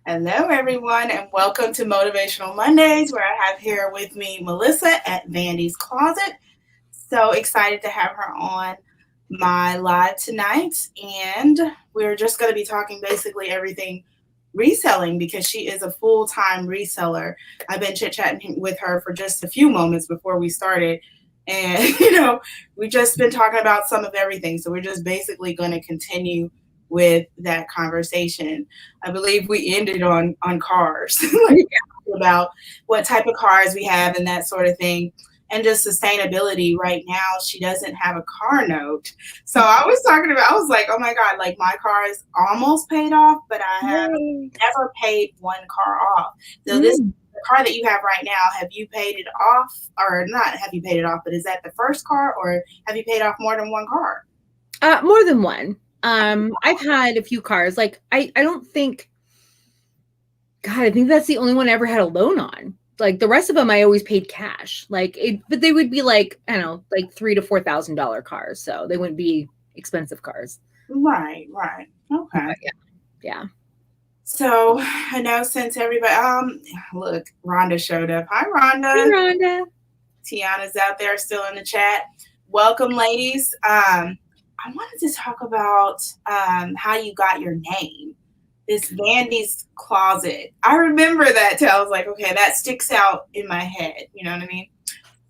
Hello, everyone, and welcome to Motivational Mondays, where I have here with me Melissa at Vandy's Closet. So excited to have her on my live tonight, and we're just going to be talking basically everything reselling because she is a full-time reseller. I've been chit-chatting with her for just a few moments before we started, and we've just been talking about some of everything. So we're just basically going to continue with that conversation. I believe we ended on cars, like about what type of cars we have and that sort of thing, and just sustainability. Right now, she doesn't have a car note, so I was like, oh my god, like my car is almost paid off, but I have never paid one car off. So this car that you have right now, have you paid it off, or not? Have you paid it off? But is that the first car, or have you paid off more than one car? More than one. I've had a few cars. Like I don't think, God, I think that's the only one I ever had a loan on. Like the rest of them, I always paid cash. But they would be like, I don't know, like $3,000 to $4,000 cars. So they wouldn't be expensive cars. Right. Okay. Yeah. So I know since everybody, look, Rhonda showed up. Hi, Rhonda. Hey, Rhonda. Tiana's out there still in the chat. Welcome, ladies. I wanted to talk about how you got your name. This Vandy's Closet. I remember that too. I was like, okay, that sticks out in my head. You know what I mean?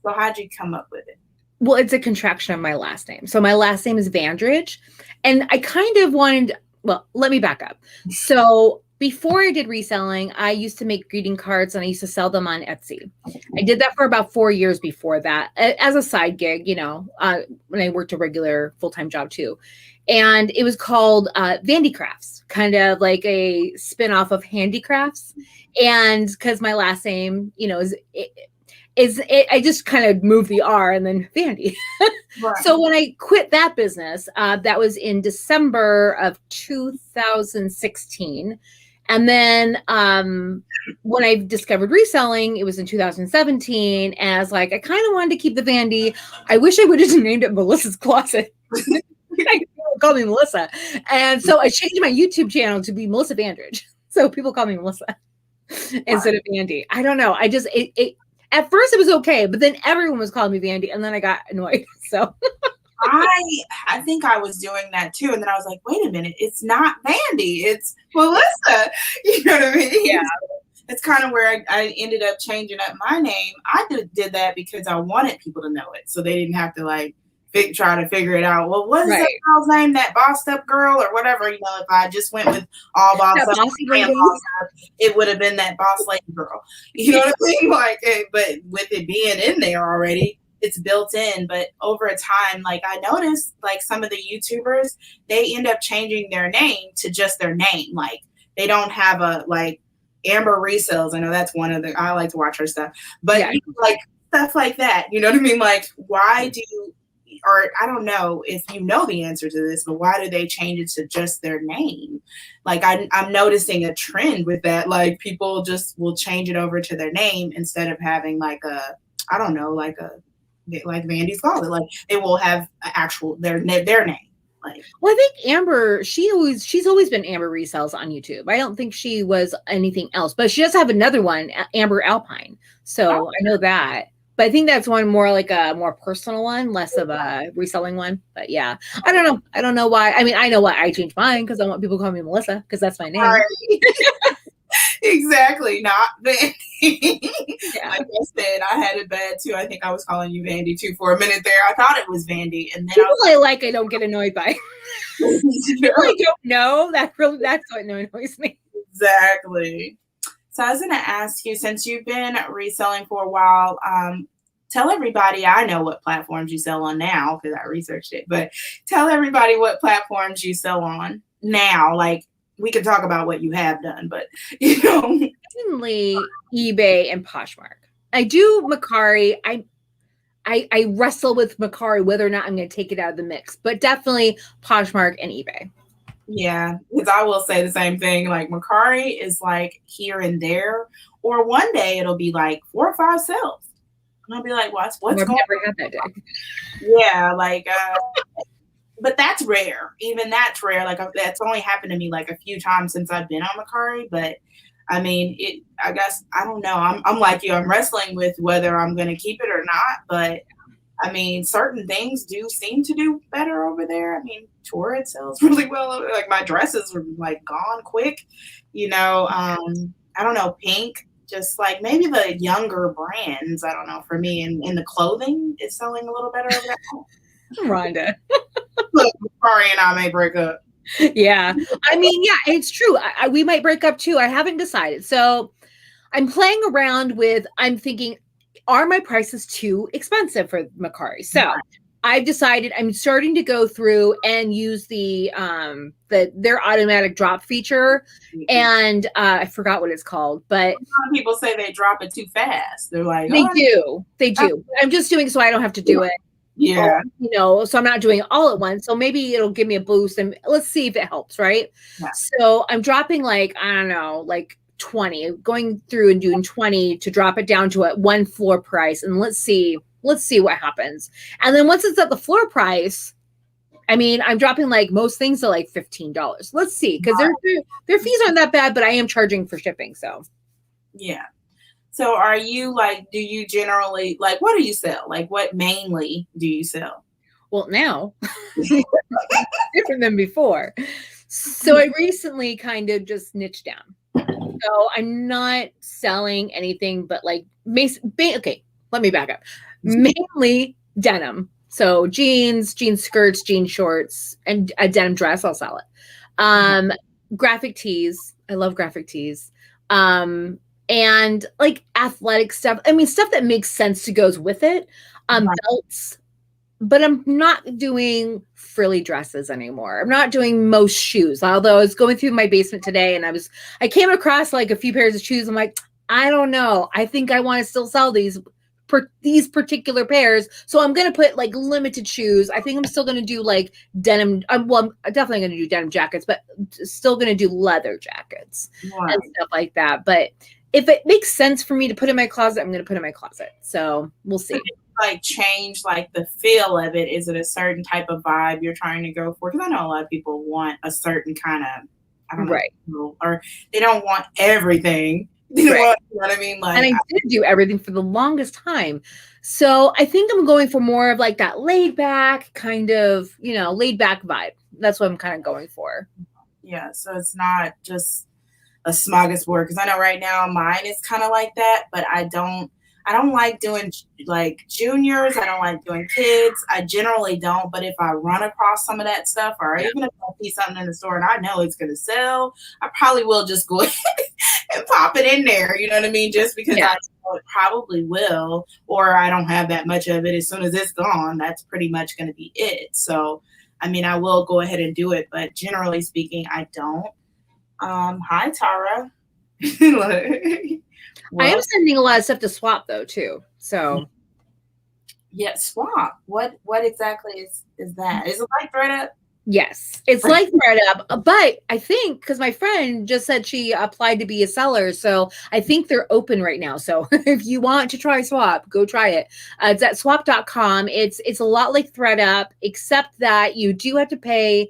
So how'd you come up with it? Well, it's a contraction of my last name. So my last name is Vandridge. And I kind of wanted, well, let me back up. So before I did reselling, I used to make greeting cards and I used to sell them on Etsy. I did that for about 4 years before that as a side gig, when I worked a regular full-time job too. And it was called Vandy Crafts, kind of like a spin-off of Handicrafts. And because my last name, I just kind of moved the R and then Vandy. Right. So when I quit that business, that was in December of 2016. And then when I discovered reselling, it was in 2017. And I was like, I kind of wanted to keep the Vandy. I wish I would have named it Melissa's Closet. People call me Melissa. And so I changed my YouTube channel to be Melissa Vandridge. So people call me Melissa instead of Vandy. I don't know. I just, at first it was okay, but then everyone was calling me Vandy and then I got annoyed. So I think I was doing that too. And then I was like, wait a minute, it's not Vandy, it's Melissa. You know what I mean? Yeah. It's kind of where I ended up changing up my name. I did that because I wanted people to know it. So they didn't have to try to figure it out. Well, what is that girl's name? That bossed up girl or whatever. If I just went with all bossed up, it would have been that boss lady girl. You know what I mean? But with it being in there already, it's built in. But over time, I noticed some of the YouTubers, they end up changing their name to just their name. They don't have a Amber Resells. I know that's one of I like to watch her stuff. But stuff like that. You know what I mean? Why do or I don't know if you know the answer to this, but why do they change it to just their name? I'm noticing a trend with that. People just will change it over to their name instead of having Vandy's Closet. They will have actual their name. Well, I think Amber, she's always been Amber Resells on YouTube. I don't think she was anything else, but she does have another one, Amber Alpine. So I know that. But I think that's one more like a more personal one, less of a reselling one. But yeah, I don't know. I don't know why. I mean, I know why I changed mine because I want people to call me Melissa because that's my name. Right. Exactly. Not Vandy. Yeah. Like I said, I had it bad too. I think I was calling you Vandy too for a minute there. I thought it was Vandy. And then I don't get annoyed by. People I don't know. That's what annoys me. Exactly. So I was going to ask you, since you've been reselling for a while, tell everybody, I know what platforms you sell on now because I researched it, but tell everybody what platforms you sell on now. We could talk about what you have done, but Definitely eBay and Poshmark. I do Mercari. I wrestle with Mercari whether or not I'm going to take it out of the mix, but definitely Poshmark and eBay. Yeah, because I will say the same thing. Mercari is here and there, or one day it'll be 4 or 5 sales, and I'll be like, what's going on? Never had that day. Yeah, but that's rare. Even that's rare. Like that's only happened to me like a few times since I've been on Mercari. But I mean, I guess I don't know. I'm like you. I'm wrestling with whether I'm going to keep it or not. But I mean, certain things do seem to do better over there. I mean, Torrid sells really well. Like my dresses were like gone quick. I don't know, Pink. Just like maybe the younger brands. I don't know. For me, and the clothing is selling a little better over there. Rhonda. Look, Mercari and I may break up. Yeah. I mean, yeah, it's true. We might break up too. I haven't decided. So I'm playing around with, I'm thinking, are my prices too expensive for Mercari? So I've decided I'm starting to go through and use their automatic drop feature. And I forgot what it's called, but some people say they drop it too fast. They're like, they do. I'm just doing it so I don't have to do it. Yeah. So I'm not doing it all at once. So maybe it'll give me a boost and let's see if it helps. Right. Yeah. So I'm dropping like, I don't know, like 20, going through and doing 20 to drop it down to a one floor price. And let's see what happens. And then once it's at the floor price, I mean, I'm dropping like most things to like $15. Let's see. Cause their fees aren't that bad, but I am charging for shipping. So yeah. So are you like, do you generally, like, what do you sell? Like, what mainly do you sell? Well, now, different than before. So I recently kind of just niched down. So I'm not selling anything but like, okay, let me back up. Mainly denim. So jeans skirts, jean shorts, and a denim dress, I'll sell it. Graphic tees. I love graphic tees. And like athletic stuff. I mean, stuff that makes sense to goes with it. Belts, but I'm not doing frilly dresses anymore. I'm not doing most shoes. Although I was going through my basement today and I came across like a few pairs of shoes. I'm like, I don't know. I think I want to still sell these particular pairs. So I'm going to put like limited shoes. I think I'm still going to do like denim. I'm definitely going to do denim jackets, but still going to do leather jackets and stuff like that. But if it makes sense for me to put in my closet, I'm going to put in my closet. So we'll see. Like change like the feel of it. Is it a certain type of vibe you're trying to go for? Because I know a lot of people want a certain kind of, I don't know, or they don't want everything. You know what I mean? Like, and I did do everything for the longest time. So I think I'm going for more of like that laid back kind of, laid back vibe. That's what I'm kind of going for. Yeah. So it's not just a smorgasbord, because I know right now mine is kind of like that, but I don't like doing like juniors. I don't like doing kids. I generally don't, but if I run across some of that stuff, or even if I see something in the store and I know it's going to sell, I probably will just go ahead and pop it in there. You know what I mean? Just because I know it probably will, or I don't have that much of it. As soon as it's gone, that's pretty much going to be it. So, I mean, I will go ahead and do it, but generally speaking, I don't. Hi, Tara. I am sending a lot of stuff to Swap though too. So yeah, Swap. What exactly is that? Is it like Thredup? Yes, it's like Thredup, but I think because my friend just said she applied to be a seller, so I think they're open right now. So if you want to try Swap, go try it. It's at swap.com. It's a lot like Thredup, except that you do have to pay.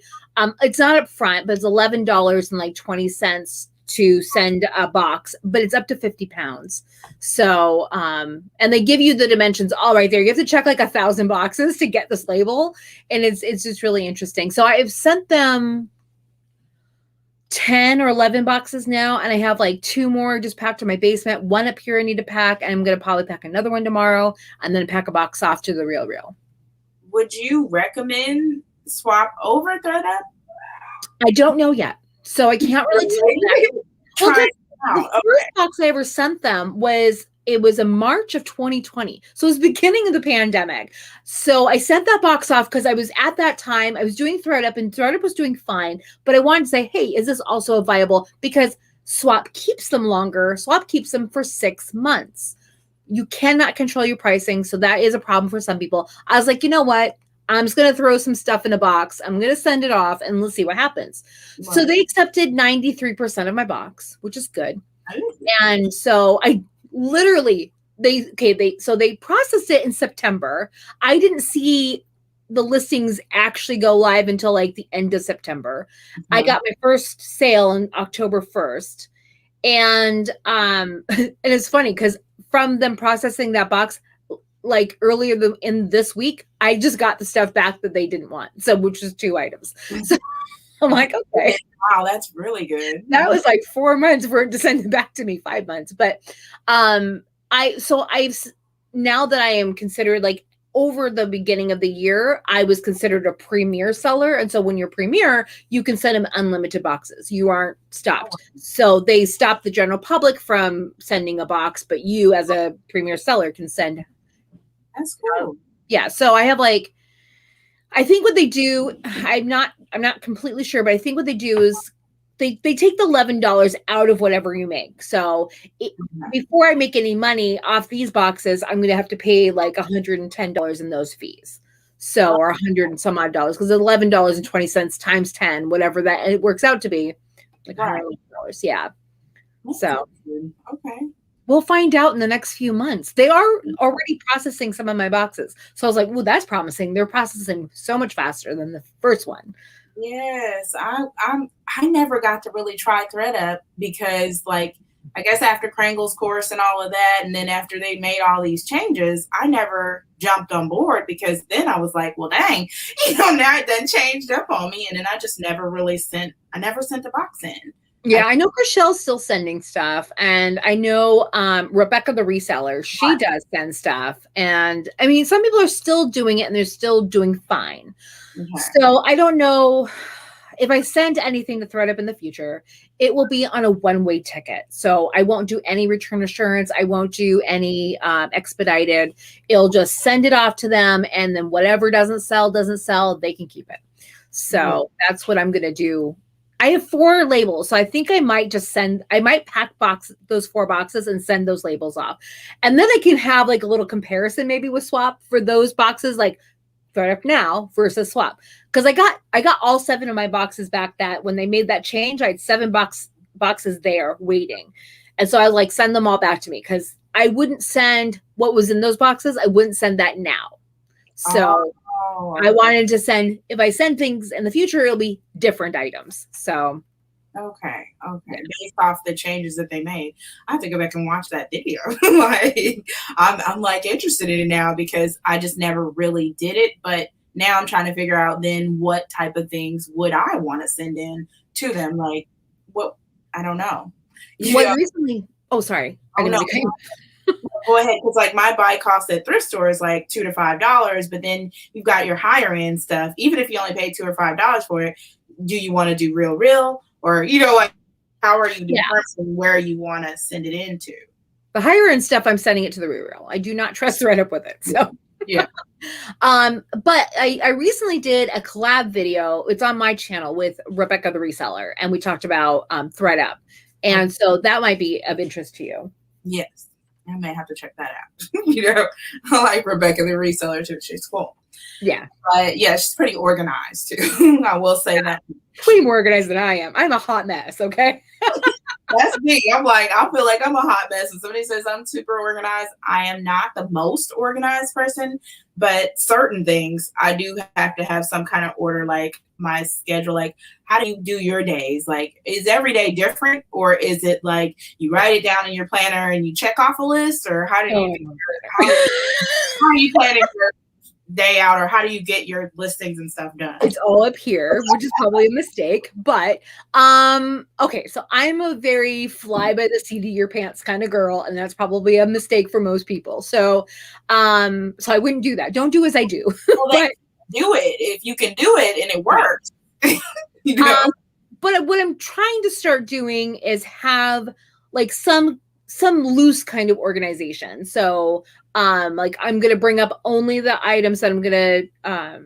It's not up front, but it's $11.20 to send a box, but it's up to 50 pounds. So, and they give you the dimensions all right there. You have to check like 1,000 boxes to get this label. And it's just really interesting. So I've sent them 10 or 11 boxes now. And I have like 2 more just packed in my basement. 1 up here I need to pack. And I'm going to probably pack another one tomorrow and then pack a box off to the Real. Would you recommend Swap over Thredup? I don't know yet. So I can't really tell you that. Well, the first box I ever sent them was in March of 2020. So it was the beginning of the pandemic. So I sent that box off because I was at that time, I was doing Thredup and Thredup was doing fine. But I wanted to say, hey, is this also viable? Because Swap keeps them longer. Swap keeps them for 6 months. You cannot control your pricing. So that is a problem for some people. I was like, you know what? I'm just going to throw some stuff in a box. I'm going to send it off and let's see what happens. Wow. So they accepted 93% of my box, which is good. And so I literally, they processed it in September. I didn't see the listings actually go live until like the end of September. Mm-hmm. I got my first sale on October 1st. And and it's funny because from them processing that box, like earlier in this week, I just got the stuff back that they didn't want. So, which is 2 items. So I'm like, okay. Wow, that's really good. That was like 4 months for it to send it back to me, 5 months. But I've now that I am considered like over the beginning of the year, I was considered a premier seller. And so when you're premier, you can send them unlimited boxes. You aren't stopped. So they stop the general public from sending a box, but you as a premier seller can send. That's cool. Yeah. So I have like, I think what they do, I'm not completely sure, but I think what they do is they take the $11 out of whatever you make. So before I make any money off these boxes, I'm going to have to pay like $110 in those fees. So, or 100 and some odd dollars, because $11.20 times 10, whatever that it works out to be, like $100. Yeah. So, okay. We'll find out in the next few months. They are already processing some of my boxes. So I was like, well, that's promising. They're processing so much faster than the first one. Yes, I never got to really try Thredup because, like, I guess after Krangle's course and all of that, and then after they made all these changes, I never jumped on board because then I was like, well, dang, now it done changed up on me, and then I just never really sent a box in. Yeah, I know Rochelle's still sending stuff, and I know Rebecca the reseller, she does send stuff, and I mean, some people are still doing it, and they're still doing fine. Okay. So I don't know if I send anything to Thredup in the future, it will be on a one-way ticket. So I won't do any return assurance. I won't do any expedited. It'll just send it off to them, and then whatever doesn't sell, they can keep it. So that's what I'm going to do. I have 4 labels, so I think I might pack those 4 boxes and send those labels off. And then I can have like a little comparison maybe with Swap for those boxes, like Thredup now versus Swap. Because I got all 7 of my boxes back that when they made that change, I had 7 boxes there waiting. And so I like send them all back to me because I wouldn't send what was in those boxes. I wouldn't send that now. So I wanted to send, if I send things in the future, it'll be different items. So. Okay. Based off the changes that they made, I have to go back and watch that video. I'm like interested in it now because I just never really did it. But now I'm trying to figure out then what type of things would I want to send in to them? Like what? I don't know. Recently? Oh, sorry. Oh, no. Go ahead, because like my buy cost at thrift store is like $2 to $5, but then you've got your higher end stuff. Even if you only pay $2 or $5 for it, do you want to do real, or like how are you determining where you want to send it into? The higher end stuff, I'm sending it to the real. I do not trust Thredup with it. So yeah. But I recently did a collab video. It's on my channel with Rebecca the reseller, and we talked about Thredup, and so that might be of interest to you. Yes. I may have to check that out. I like Rebecca the reseller too. She's cool. Yeah. But yeah, she's pretty organized too. I will say that. Way more organized than I am. I'm a hot mess, okay? That's me. I feel like I'm a hot mess. And somebody says I'm super organized. I am not the most organized person, but certain things I do have to have some kind of order, like my schedule. Like, how do you do your days? Like, is every day different, or is it like you write it down in your planner and you check off a list, or how do you how are you planning your day out, or how do you get your listings and stuff done? It's all up here, which is probably a mistake, but okay, so I'm a very fly by the seat of your pants kind of girl, and that's probably a mistake for most people. So so I wouldn't do that. Don't do as I do. Well, but do it if you can do it and it works. But what I'm trying to start doing is have like some loose kind of organization. So like I'm going to bring up only the items that I'm going to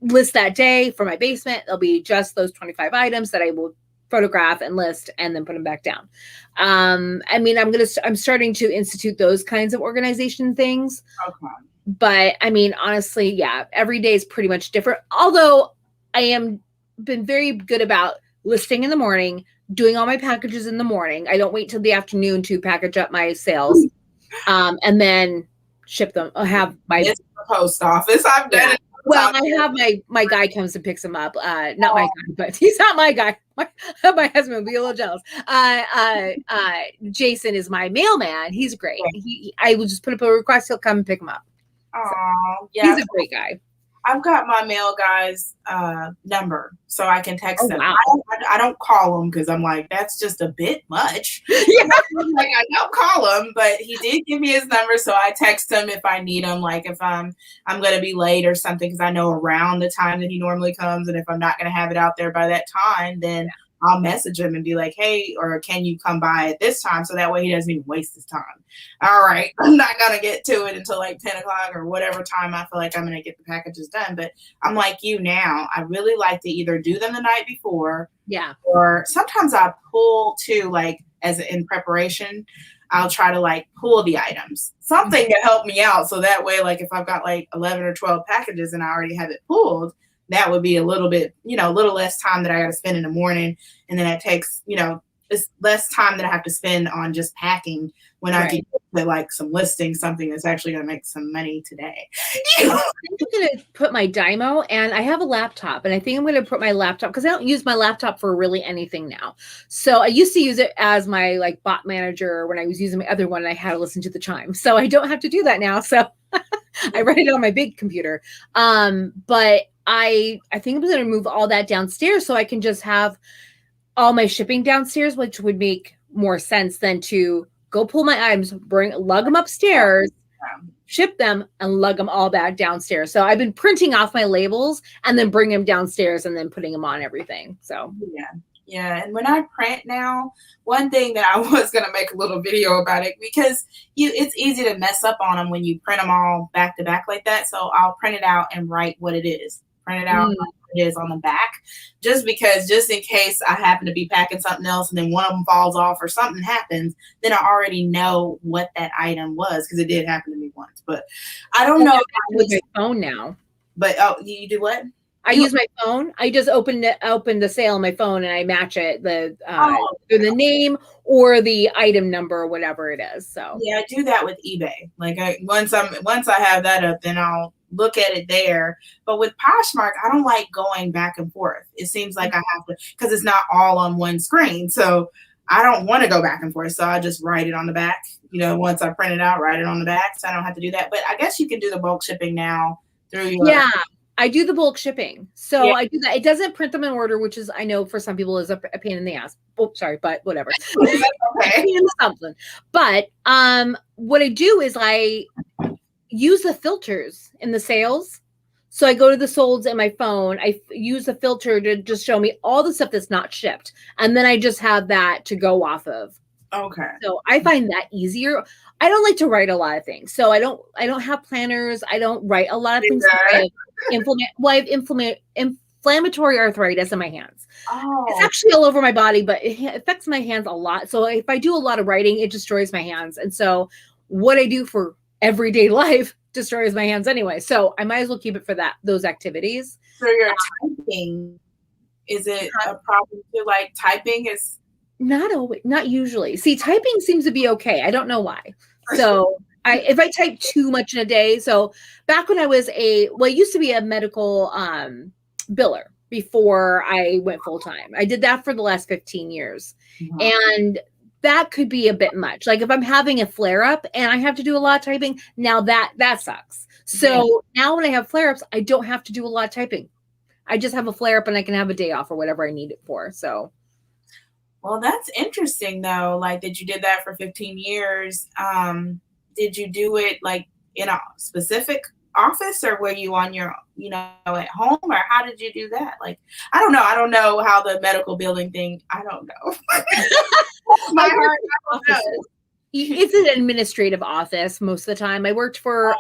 list that day for my basement. There'll be just those 25 items that I will photograph and list and then put them back down. I mean, I'm starting to institute those kinds of organization things. Okay. But I mean, honestly, yeah, every day is pretty much different. Although I am been very good about listing in the morning, doing all my packages in the morning. I don't wait till the afternoon to package up my sales, and then ship them. I'll have my it's the post office. I've done it Well, I have my guy comes and picks him up. Not my guy, but he's not my guy. My husband would be a little jealous. Jason is my mailman. He's great. I will just put up a request. He'll come and pick him up. Oh, yeah. He's a great guy. I've got my mail guy's number, so I can text them. Wow. I don't call him because I'm like, that's just a bit much. Yeah. Like, I don't call him, but he did give me his number, so I text him if I need him. Like if I'm going to be late or something, because I know around the time that he normally comes, and if I'm not going to have it out there by that time, then I'll message him and be like, hey, or can you come by at this time? So that way he doesn't even waste his time. All right. I'm not going to get to it until like 10 o'clock or whatever time I feel like I'm going to get the packages done. But I'm like you now. I really like to either do them the night before. Yeah. Or sometimes I pull too, like as in preparation, I'll try to like pull the items, something to help me out. So that way, like if I've got like 11 or 12 packages and I already have it pulled, that would be a little bit, a little less time that I got to spend in the morning. And then it takes, it's less time that I have to spend on just packing when I can put like some listings, something that's actually going to make some money today. I'm going to put my Dymo, and I have a laptop, and I think I'm going to put my laptop, because I don't use my laptop for really anything now. So I used to use it as my like bot manager when I was using my other one, and I had to listen to the chime. So I don't have to do that now. So I write it on my big computer. But I think I'm going to move all that downstairs so I can just have all my shipping downstairs, which would make more sense than to go pull my items, lug them upstairs, ship them, and lug them all back downstairs. So I've been printing off my labels and then bring them downstairs and then putting them on everything. So yeah. And when I print now, one thing that I was going to make a little video about it, because it's easy to mess up on them when you print them all back to back like that. So I'll print it out and write what it is. Print it out what it is on the back, just in case I happen to be packing something else and then one of them falls off or something happens, then I already know what that item was, because it did happen to me once. But I don't know. I use my phone now. But you do what? I use my phone. I just open the sale on my phone and I match it the name or the item number or whatever it is. So yeah, I do that with eBay. Like once I have that up, then I'll look at it there. But with Poshmark, I don't like going back and forth. It seems like I have to, because it's not all on one screen. So I don't want to go back and forth. So I just write it on the back. Once I print it out, write it on the back. So I don't have to do that. But I guess you can do the bulk shipping now through your. Yeah, I do the bulk shipping. So I do that. It doesn't print them in order, which is, I know for some people is a pain in the ass. Oh, sorry, but whatever. Okay. Something. But what I do is I use the filters in the sales. So I go to the solds in my phone. I use the filter to just show me all the stuff that's not shipped. And then I just have that to go off of. Okay. So I find that easier. I don't like to write a lot of things. So I don't have planners. I don't write a lot of things. I have inflammatory arthritis in my hands. It's actually all over my body, but it affects my hands a lot. So if I do a lot of writing, it destroys my hands. And so what I do for everyday life destroys my hands anyway. So I might as well keep it for those activities. So your typing, is it a problem to like typing is not usually. See, typing seems to be okay. I don't know why. So if I type too much in a day, so back when I was I used to be a medical biller before I went full time. I did that for the last 15 years. Mm-hmm. And that could be a bit much. Like if I'm having a flare up and I have to do a lot of typing, now that sucks. So now when I have flare ups, I don't have to do a lot of typing. I just have a flare up and I can have a day off or whatever I need it for. So. Well, that's interesting though. Like that you did that for 15 years. Did you do it like in a specific office, or were you on your, at home, or how did you do that? Like, I don't know how the medical building thing, I don't know. My heart, I don't know. It's an administrative office most of the time. I worked for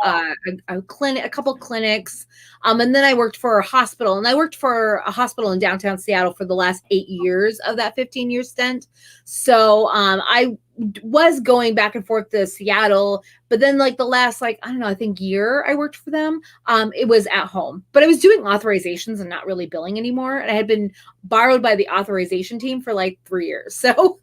a clinic, a couple clinics, and then I worked for a hospital. And I worked for a hospital in downtown Seattle for the last 8 years of that 15-year stint. So I was going back and forth to Seattle, but then like the last, I think year I worked for them, it was at home. But I was doing authorizations and not really billing anymore. And I had been borrowed by the authorization team for 3 years. So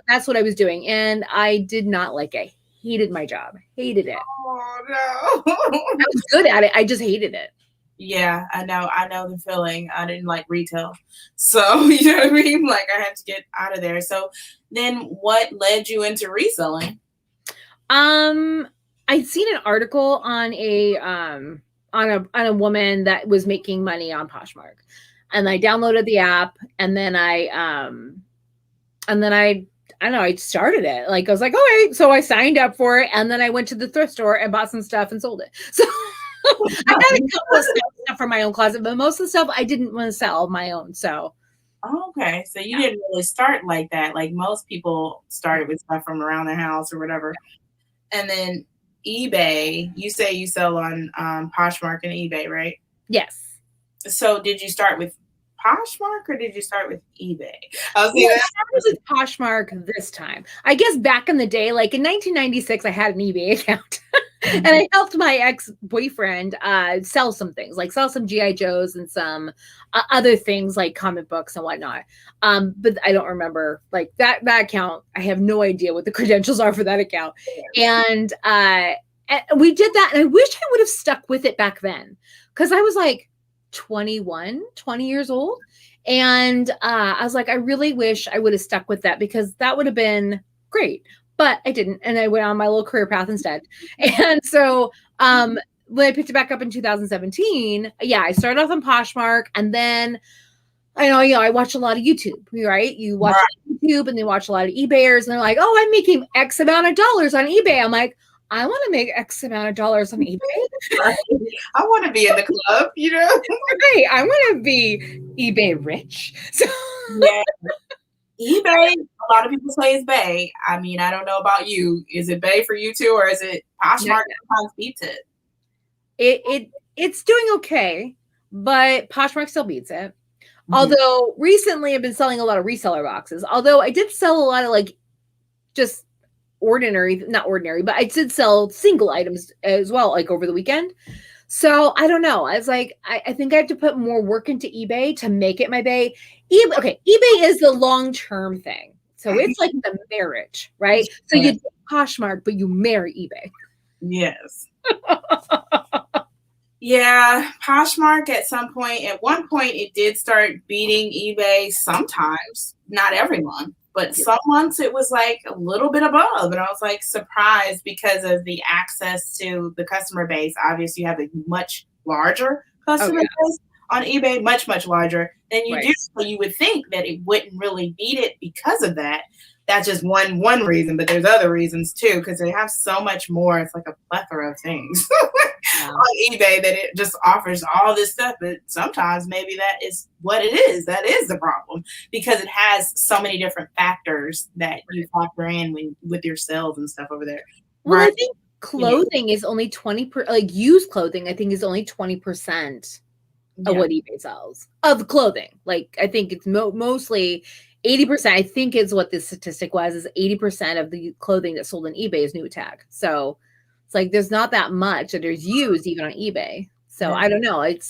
that's what I was doing. And I did not like it. Hated my job. Hated it. Oh, no. I was good at it. I just hated it. Yeah, I know the feeling. I didn't like retail. So, you know what I mean? Like I had to get out of there. So then what led you into reselling? Um, I'd seen an article on a woman that was making money on Poshmark. And I downloaded the app, and then I don't know, I started it. Like I was like, all right. So I signed up for it, and then I went to the thrift store and bought some stuff and sold it. So I got a couple of stuff from my own closet, but most of the stuff I didn't want to sell my own. So Okay, so you didn't really start like that. Like most people started with stuff from around their house or whatever. And then eBay, you say you sell on Poshmark and eBay, right? yes. So did you start with Poshmark or did you start with eBay? I was Yeah, I thinking, started with Poshmark this time. I guess back in the day, like in 1996, I had an eBay account. And I helped my ex-boyfriend sell some things, like sell some GI Joes and some other things like comic books and whatnot. But I don't remember like that account. I have no idea what the credentials are for that account. And we did that, and I wish I would have stuck with it back then, because I was like 20 years old. And I was like, I really wish I would have stuck with that, because that would have been great. But I didn't, and I went on my little career path instead. And so when I picked it back up in 2017, yeah, I started off on Poshmark, and then I watch a lot of YouTube, right? You watch YouTube, and they watch a lot of eBayers, and they're like, oh, I'm making X amount of dollars on eBay. I'm like, I want to make X amount of dollars on eBay. right? I want to be in the club, you know? Right. I want to be eBay rich. So Yeah. eBay, a lot of people say it's Bay. I mean, I don't know about you. Is it Bay for you too, or is it Poshmark sometimes beats it? It's doing okay, but Poshmark still beats it. Although recently I've been selling a lot of reseller boxes. Although I did sell a lot of like just not ordinary, but I did sell single items as well, like over the weekend. So I don't know. I was like, I think I have to put more work into eBay to make it my Bay. eBay is the long-term thing. So it's like the marriage, right? So you do Poshmark, but you marry eBay. Yes. Yeah, Poshmark at one point, it did start beating eBay sometimes, not every month, but some months it was like a little bit above. And I was like surprised because of the access to the customer base. Obviously, you have a much larger customer base on eBay, much, much larger than you do. So you would think that it wouldn't really beat it because of that. That's just one reason, but there's other reasons too, because they have so much more. It's like a plethora of things on eBay that it just offers all this stuff. But sometimes maybe that is what it is. That is the problem, because it has so many different factors that you factor in with your sales and stuff over there. Well, I think clothing is only 20%, like used clothing, I think is only 20% of what eBay sells of clothing. Like I think it's mostly 80%, I think is what this statistic was, is 80% of the clothing that's sold on eBay is new tag. So it's like there's not that much that there's used even on eBay. So I don't know. eBay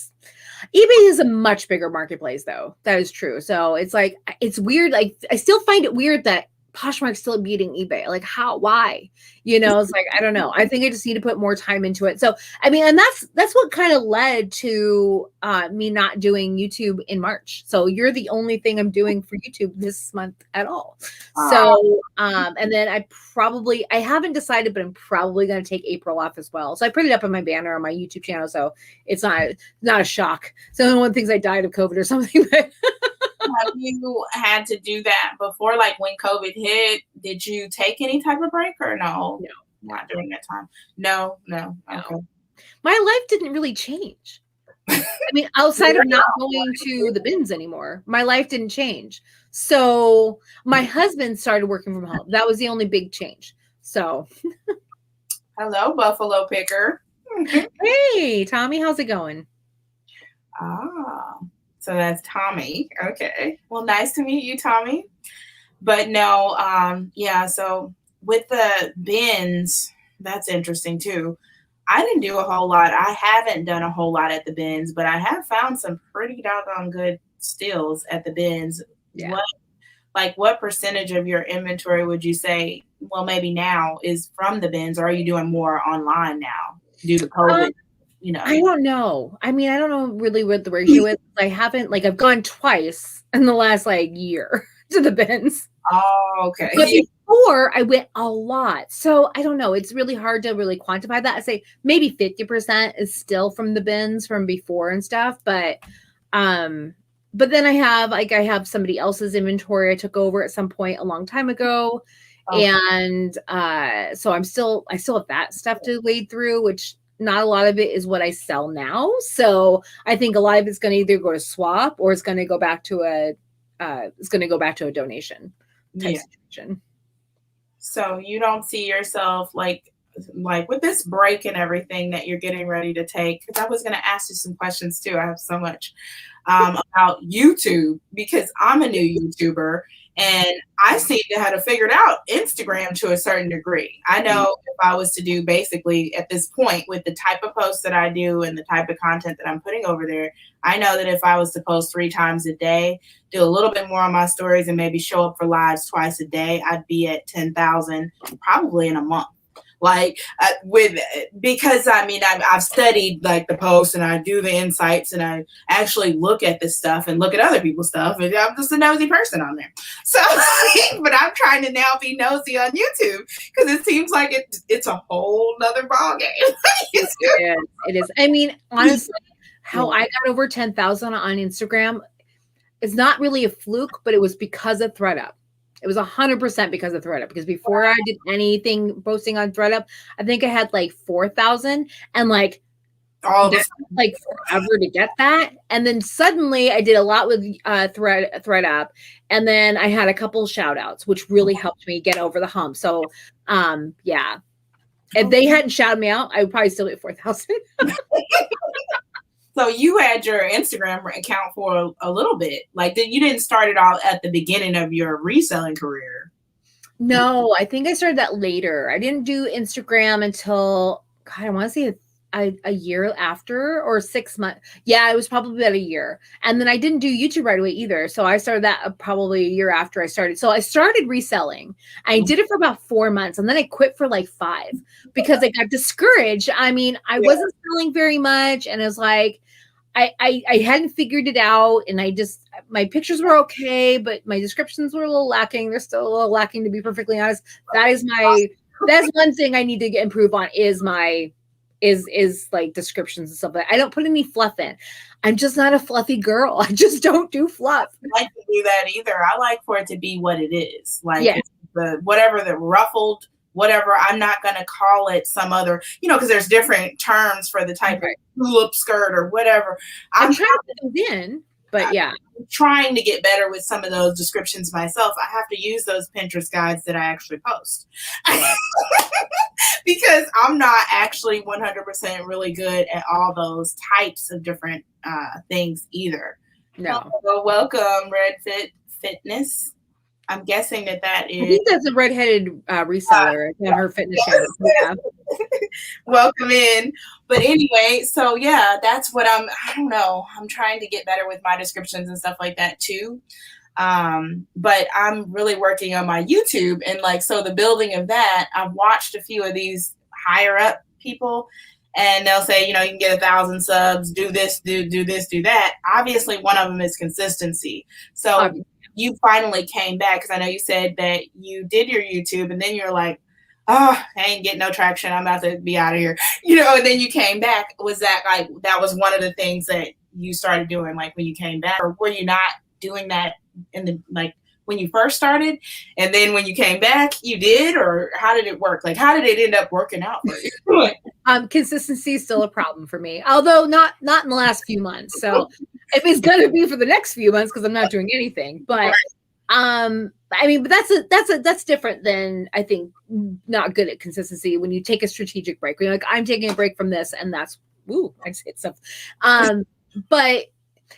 is a much bigger marketplace though. That is true. So it's like, it's weird. Like I still find it weird that Poshmark's still beating eBay. Like how, why? It's like, I don't know. I think I just need to put more time into it. So, I mean, and that's what kind of led to me not doing YouTube in March. So you're the only thing I'm doing for YouTube this month at all. So, and then I haven't decided, but I'm probably going to take April off as well. So I put it up on my banner on my YouTube channel. So it's not a shock. So no one thinks I died of COVID or something, but have you had to do that before? Like when COVID hit, did you take any type of break or no? No. Not during that time. No. Okay. My life didn't really change. I mean, outside of not going to the bins anymore, my life didn't change. So my husband started working from home. That was the only big change. So hello, Buffalo Picker. Hey, Tommy, how's it going? So that's Tommy. Okay. Well, nice to meet you, Tommy. But no, so with the bins, that's interesting too. I didn't do a whole lot. I haven't done a whole lot at the bins, but I have found some pretty doggone good steals at the bins. Yeah. What percentage of your inventory would you say, well, maybe now is from the bins, or are you doing more online now due to COVID? I don't know. I mean, I don't know really what the ratio is. I haven't, like, I've gone twice in the last like year to the bins. Oh, okay. But before I went a lot. So I don't know. It's really hard to really quantify that. I say maybe 50% is still from the bins from before and stuff. But then I have somebody else's inventory I took over at some point a long time ago. Okay. And so I still have that stuff to wade through, which not a lot of it is what I sell now. So I think a lot of it's going to either go to swap or it's going to go back to a donation type situation. So you don't see yourself like with this break and everything that you're getting ready to take, because I was going to ask you some questions too. I have so much about YouTube, because I'm a new YouTuber and I seem to have figured out Instagram to a certain degree. I know if I was to do basically at this point with the type of posts that I do and the type of content that I'm putting over there, I know that if I was to post 3 times a day, do a little bit more on my stories and maybe show up for lives twice a day, I'd be at 10,000 probably in a month. Because I mean, I've studied like the posts and I do the insights and I actually look at this stuff and look at other people's stuff, and I'm just a nosy person on there. So, but I'm trying to now be nosy on YouTube because it seems like it's a whole nother ballgame. It is. I mean, honestly, how I got over 10,000 on Instagram is not really a fluke, but it was because of Thredup. It was 100% because of Thredup, because before I did anything posting on Thredup, I think I had like 4,000 and like forever to get that. And then suddenly I did a lot with Thredup, and then I had a couple shout outs, which really helped me get over the hump. So yeah, if they hadn't shouted me out, I would probably still be at 4,000. So you had your Instagram account for a little bit. Like, you didn't start it all at the beginning of your reselling career. No, I think I started that later. I didn't do Instagram until, God, I want to say a year after, or 6 months. Yeah, it was probably about a year. And then I didn't do YouTube right away either. So I started that probably a year after I started. So I started reselling. I did it for about 4 months, and then I quit for like 5 because I got discouraged. I mean, I wasn't selling very much, and it was like, I hadn't figured it out, and my pictures were okay, but my descriptions were a little lacking. They're still a little lacking, to be perfectly honest. That's one thing I need to improve on is like descriptions and stuff. Like, I don't put any fluff in. I'm just not a fluffy girl. I just don't do fluff. I like to do that either. I like for it to be what it is. Like whatever the ruffled, whatever. I'm not going to call it some other, because there's different terms for the type of tulip skirt or whatever. I'm trying to put those in, but yeah. I'm trying to get better with some of those descriptions myself. I have to use those Pinterest guides that I actually post because I'm not actually 100% really good at all those types of different things either. No. Well, welcome, Red Fitness. I'm guessing that is. I think that's a redheaded reseller on her fitness channel. Yeah. Welcome in. But anyway, so yeah, that's what I don't know. I'm trying to get better with my descriptions and stuff like that too. But I'm really working on my YouTube, and so the building of that, I've watched a few of these higher up people, and they'll say, you can get 1,000 subs, do this, do this, do that. Obviously, one of them is consistency. So you finally came back, because I know you said that you did your YouTube and then you're like, oh, I ain't getting no traction, I'm about to be out of here, and then you came back. Was that that was one of the things that you started doing when you came back, or were you not doing that in the when you first started, and then when you came back you did, or how did it work? How did it end up working out for you? Consistency is still a problem for me, although not in the last few months. So if it's gonna be for the next few months, because I'm not doing anything, but I mean, but that's different than, I think, not good at consistency. When you take a strategic break, when you're like, I'm taking a break from this, and that's I just hit stuff. But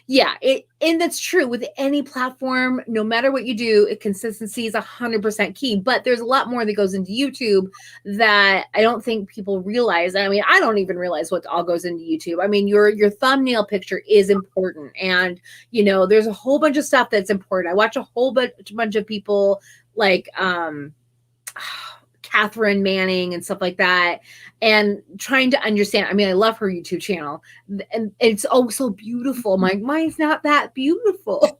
yeah, and that's true with any platform. No matter what you do, consistency is 100% key. But there's a lot more that goes into YouTube that I don't think people realize. I mean, I don't even realize what all goes into YouTube. I mean, your thumbnail picture is important, and there's a whole bunch of stuff that's important. I watch a whole bunch of people Catherine Manning and stuff like that, and trying to understand. I mean, I love her YouTube channel, and it's oh so beautiful. Mine's not that beautiful.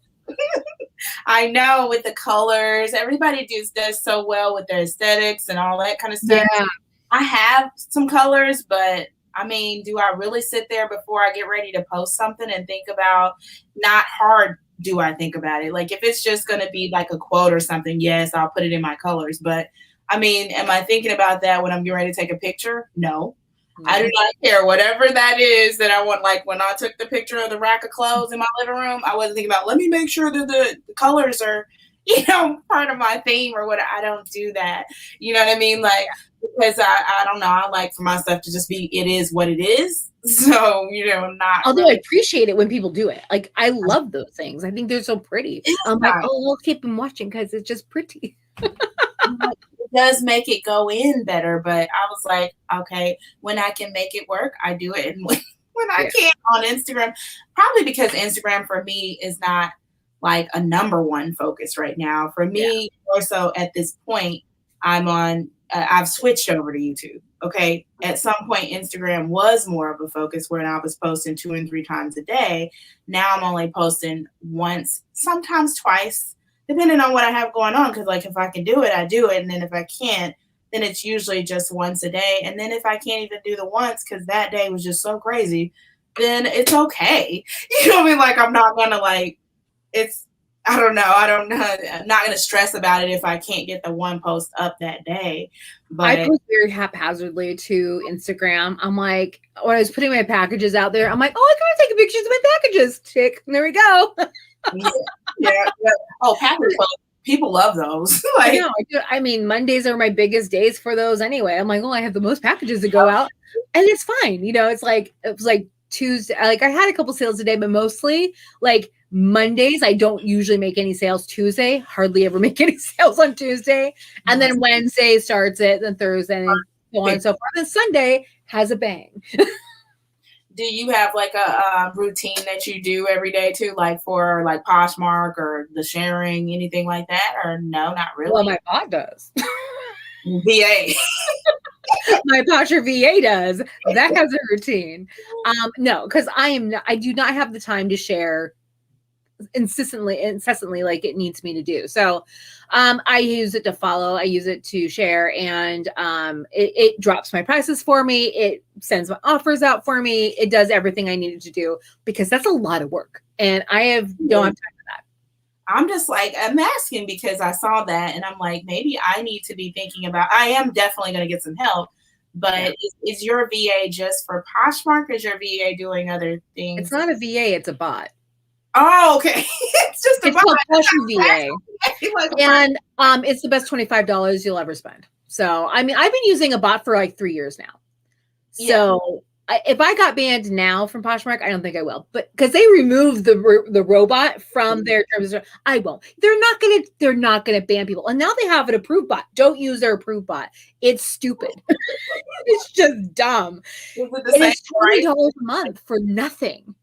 I know, with the colors, everybody does so well with their aesthetics and all that kind of stuff. Yeah. I have some colors, but I mean, do I really sit there before I get ready to post something and think about, not hard do I think about it? Like if it's just going to be like a quote or something, yes, I'll put it in my colors. But I mean, am I thinking about that when I'm getting ready to take a picture? No. I do not care. Whatever that is that I want, like when I took the picture of the rack of clothes in my living room, I wasn't thinking about, let me make sure that the colors are, part of my theme or what. I don't do that. You know what I mean? Like, because I don't know. I like for my stuff to just be, it is what it is. So, not. Although I appreciate it when people do it. Like, I love those things. I think they're so pretty. I'm like, oh, I'll keep them watching because it's just pretty. It does make it go in better, but I was like, okay, when I can make it work, I do it. And when I can't on Instagram, probably because Instagram for me is not like a number one focus right now. For me, more so at this point, I've switched over to YouTube. Okay. At some point, Instagram was more of a focus where I was posting 2 and 3 times a day. Now I'm only posting once, sometimes twice, depending on what I have going on. Cause like if I can do it, I do it. And then if I can't, then it's usually just once a day. And then if I can't even do the once, cause that day was just so crazy, then it's okay. You know what I mean? Like I'm not gonna I don't know. I'm not going to stress about it if I can't get the one post up that day. But I post very haphazardly to Instagram. I'm like, when I was putting my packages out there, I'm like, oh, I gotta take pictures of my packages. Tick. And there we go. yeah. Oh, package posts. People love those. Like, I mean, Mondays are my biggest days for those anyway. I'm like, oh, I have the most packages to go out. And it's fine. It was like Tuesday. Like I had a couple sales a day, but mostly like Mondays, I don't usually make any sales. Tuesday, hardly ever make any sales on Tuesday. And then Wednesday starts it, then Thursday, and so on and so forth. And Sunday has a bang. Do you have like a routine that you do every day too, like for like Poshmark or the sharing, anything like that? Or no, not really? Well, my bot does. VA. My Posher VA does. That has a routine. No, because I do not have the time to share incessantly like it needs me to do. So I use it to follow, I use it to share, and it drops my prices for me, it sends my offers out for me, it does everything I needed to do, because that's a lot of work and don't have time for that. I'm just like, I'm asking because I saw that and I'm like, maybe I need to be thinking about, I am definitely going to get some help, but is your VA just for Poshmark, or is your VA doing other things? It's not a VA, it's a bot. Oh, okay. It's just a called Posher VA. And it's the best $25 you'll ever spend. So, I mean, I've been using a bot for like 3 years now. So if I got banned now from Poshmark, I don't think I will. But because they removed the robot from their terms, I won't. They're not gonna ban people. And now they have an approved bot. Don't use their approved bot. It's stupid. It's just dumb. It's $20 a month for nothing.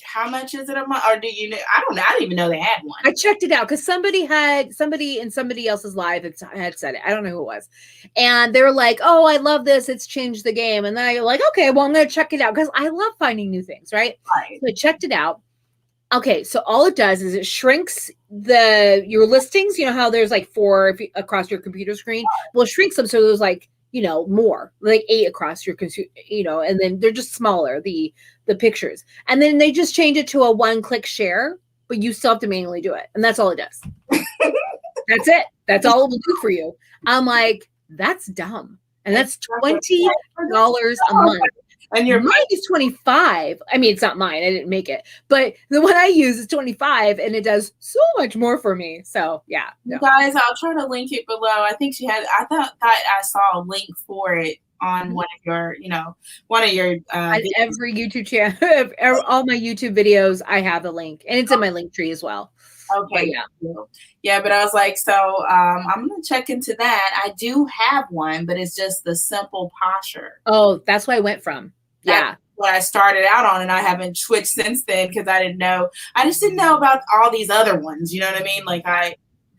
How much is it a month? Or do you know? I didn't even know they had one. I checked it out because somebody in somebody else's live had said it. I don't know who it was. And they were like, oh, I love this. It's changed the game. And then I like, okay, well, I'm going to check it out because I love finding new things, right? So I checked it out. Okay, so all it does is it shrinks your listings. You know how there's like 4 across your computer screen? Well, it shrinks them so there's like, more, like 8 across your, and then they're just smaller, the pictures. And then they just change it to a 1-click share, but you still have to manually do it. And that's all it does. That's it. That's all it will do for you. I'm like, that's dumb. And that's $20 a month. And your mine is $25. I mean, it's not mine. I didn't make it. But the one I use is $25, and it does so much more for me. So, yeah. No. Guys, I'll try to link it below. I think I thought I saw a link for it on one of your every YouTube channel, all my YouTube videos, I have a link. And it's in my link tree as well. Okay. Yeah, but I was like, so I'm going to check into that. I do have one, but it's just the simple Posher. Oh, that's what I went from. Yeah. What I started out on, and I haven't switched since then because I just didn't know about all these other ones. You know what I mean? Like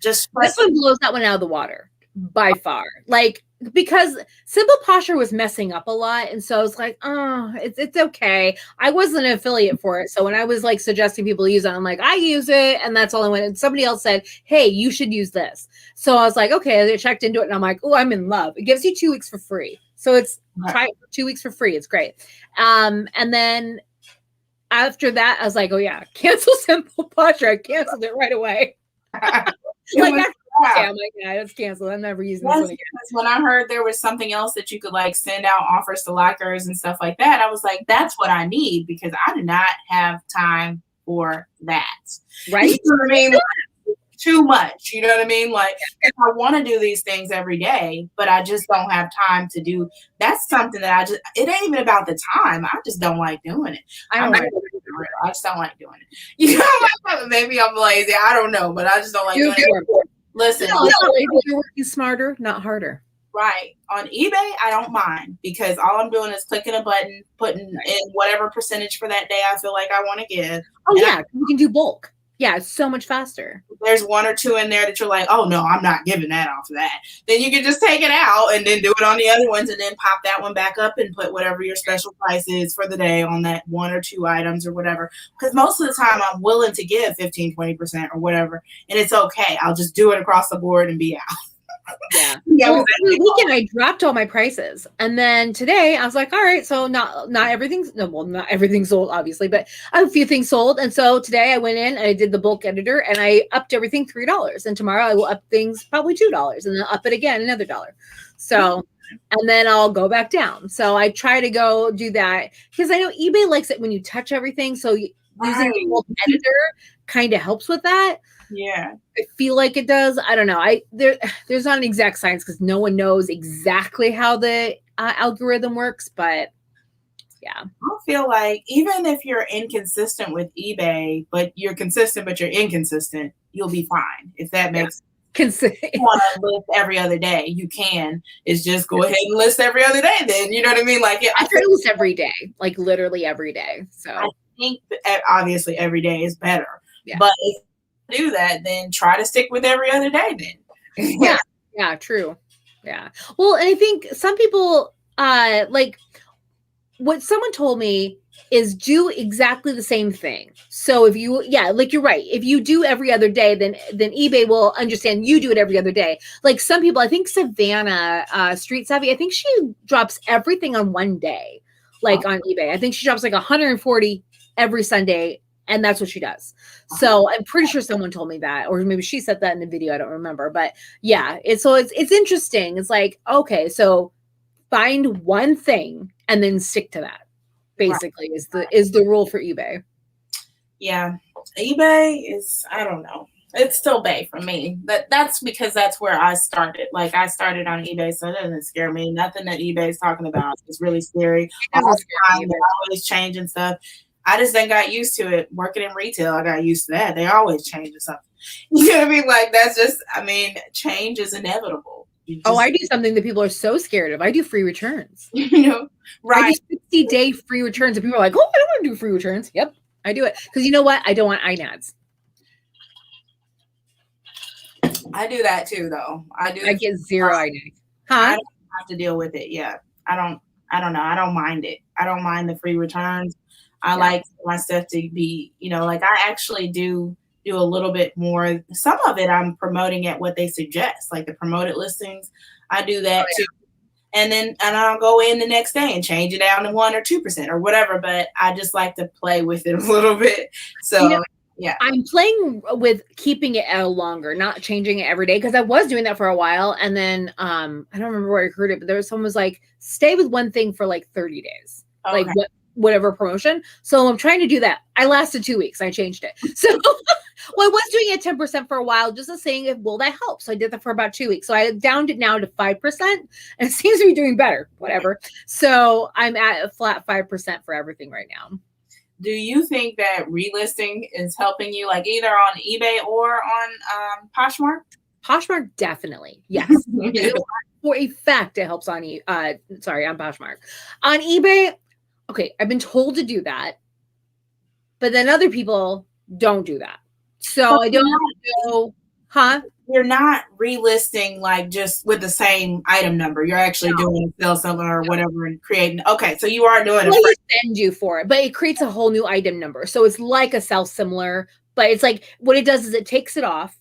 this one blows that one out of the water. by far. Like, because Simple Posture was messing up a lot. And so I was like, oh, it's okay. I wasn't an affiliate for it. So when I was like suggesting people use it, I'm like, I use it. And that's all I went. And somebody else said, hey, you should use this. So I was like, okay, I checked into it and I'm like, oh, I'm in love. It gives you 2 weeks for free. So it's try it for 2 weeks for free. It's great. And then after that, I was like, oh yeah, cancel Simple Posture. I canceled it right away. Like after I'm like, yeah, it's canceled. I'm never using this one again. When I heard there was something else that you could like send out offers to lockers and stuff like that, I was like, that's what I need, because I do not have time for that. Right? You know what I mean? Too much. You know what I mean? Like, if I want to do these things every day, but I just don't have time to do. That's something that it ain't even about the time. I just don't like doing it. I just don't like doing it. You know, maybe I'm lazy. I don't know, but I just don't like doing it. Listen, you're working smarter, not harder. Right. On eBay, I don't mind, because all I'm doing is clicking a button, putting in whatever percentage for that day I feel like I want to give. Oh, yeah. You can do bulk. Yeah, it's so much faster. There's 1 or 2 in there that you're like, oh, no, I'm not giving that off of that. Then you can just take it out and then do it on the other ones, and then pop that one back up and put whatever your special price is for the day on that 1 or 2 items or whatever. Because most of the time I'm willing to give 15, 20% or whatever, and it's okay. I'll just do it across the board and be out. Yeah. Well, the weekend I dropped all my prices, and then today I was like, all right, so not everything's not everything's sold, obviously, but I have a few things sold. And so today I went in and I did the bulk editor and I upped everything $3. And tomorrow I will up things probably $2, and then up it again another $1. So, and then I'll go back down. So I try to go do that, because I know eBay likes it when you touch everything. So using the bulk editor kind of helps with that. Yeah, I feel like it does. I don't know. There's not an exact science, because no one knows exactly how the algorithm works. But yeah, I feel like even if you're inconsistent with eBay, but you're consistent, but you're inconsistent, you'll be fine. If that makes sense. You want to list every other day, you can. It's just go ahead and list every other day. Then you know what I mean. Like I try to list every day, like literally every day. So I think that obviously every day is better. Yeah. But if do that, then try to stick with every other day then. Yeah, true. Yeah. Well, and I think some people like what someone told me is do exactly the same thing. So if you like you're right. If you do every other day, then eBay will understand you do it every other day. Like some people, I think Savannah Street Savvy, I think she drops everything on one day, like on eBay. I think she drops like 140 every Sunday. And that's what she does. So I'm pretty sure someone told me that, or maybe she said that in the video. I don't remember, but yeah, it's interesting. It's like, okay, so find one thing and then stick to that. Basically, is the rule for eBay. Yeah, eBay is, I don't know. It's still Bay for me. That's because that's where I started. Like I started on eBay, so it doesn't scare me. Nothing that eBay is talking about is really scary. All the time, they're always changing stuff. I just then got used to it. Working in retail, I got used to that. They always changing something. You know what I mean? Like that's just, I mean, change is inevitable. I do something that people are so scared of. I do free returns. You know, right? I do 60-day free returns, and people are like, "Oh, I don't want to do free returns." Yep, I do it because you know what? I don't want INADs. I do that too, though. I get 0 INADs. I don't have to deal with it. Yeah, I don't know. I don't mind it. I don't mind the free returns. I like my stuff to be, like I actually do a little bit more. Some of it I'm promoting at what they suggest, like the promoted listings. I do that too. And I'll go in the next day and change it down to 1 or 2% or whatever. But I just like to play with it a little bit. So yeah, I'm playing with keeping it out longer, not changing it every day, because I was doing that for a while. And then I don't remember where I heard it, but there was someone was like, stay with one thing for like 30 days. Okay. Like whatever promotion. So I'm trying to do that. I lasted 2 weeks. I changed it. So I was doing it 10% for a while, just as saying, will that help? So I did that for about 2 weeks. So I downed it now to 5%, and it seems to be doing better, whatever. So I'm at a flat 5% for everything right now. Do you think that relisting is helping you, like either on eBay or on Poshmark? Poshmark, definitely. Yes. For a fact, it helps on on Poshmark. On eBay, okay, I've been told to do that, but then other people don't do that. So I don't know. Huh? You're not relisting like just with the same item number. You're actually doing sell something or whatever and creating. Okay, so you are doing Well, you send you for it, but it creates a whole new item number. So it's like a self-similar, but it's like what it does is it takes it off.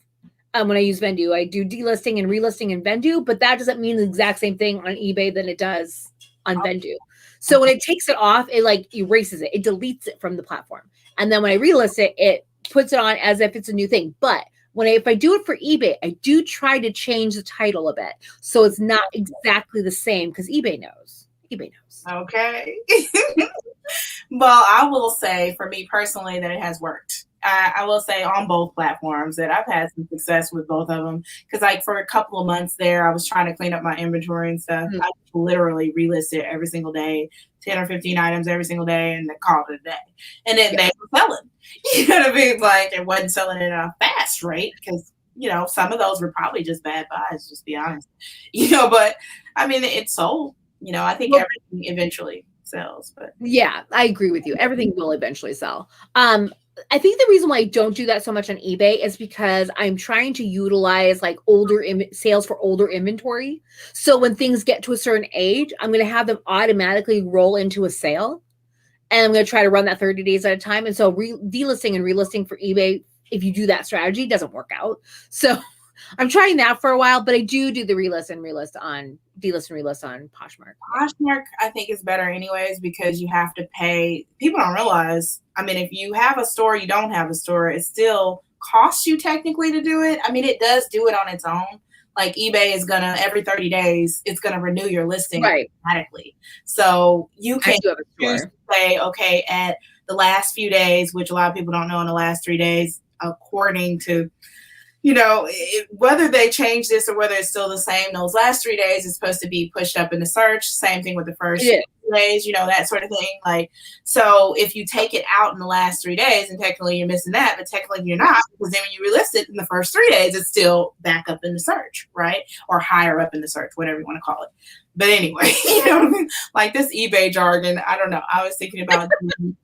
When I use Vendu, I do delisting and relisting in Vendu, but that doesn't mean the exact same thing on eBay than it does on Vendu. So when it takes it off, it like erases it. It deletes it from the platform. And then when I relist it, it puts it on as if it's a new thing. But if I do it for eBay, I do try to change the title a bit. So it's not exactly the same because eBay knows. eBay knows. Okay. Well, I will say for me personally that it has worked. I will say on both platforms that I've had some success with both of them. Because like for a couple of months there, I was trying to clean up my inventory and stuff. I literally relisted every single day, 10 or 15 items every single day, and then called it a day. And then they were selling. You know what I mean? Like it wasn't selling at a fast rate because, you know, some of those were probably just bad buys, just be honest. You know, but I mean, it sold. You know, I think everything eventually sells. But yeah, I agree with you. Everything will eventually sell. I think the reason why I don't do that so much on eBay is because I'm trying to utilize like older sales for older inventory. So when things get to a certain age, I'm going to have them automatically roll into a sale. And I'm going to try to run that 30 days at a time. And so delisting and relisting for eBay, if you do that strategy, doesn't work out. So I'm trying that for a while, but I do the delist and relist on Poshmark. Poshmark, I think, is better anyways because you have to pay. People don't realize. I mean, if you have a store, you don't have a store, it still costs you technically to do it. I mean, it does do it on its own. Like eBay is gonna every 30 days, it's gonna renew your listing automatically. So you can choose to say, okay, at the last few days, which a lot of people don't know in the last 3 days, according to, you know, whether they change this or whether it's still the same, those last 3 days is supposed to be pushed up in the search. Same thing with the first 2 days, you know, that sort of thing. Like, so if you take it out in the last 3 days, and technically you're missing that, but technically you're not, because then when you relist it in the first 3 days, it's still back up in the search, right? Or higher up in the search, whatever you want to call it. But anyway, you know, like this eBay jargon, I don't know. I was thinking about doing,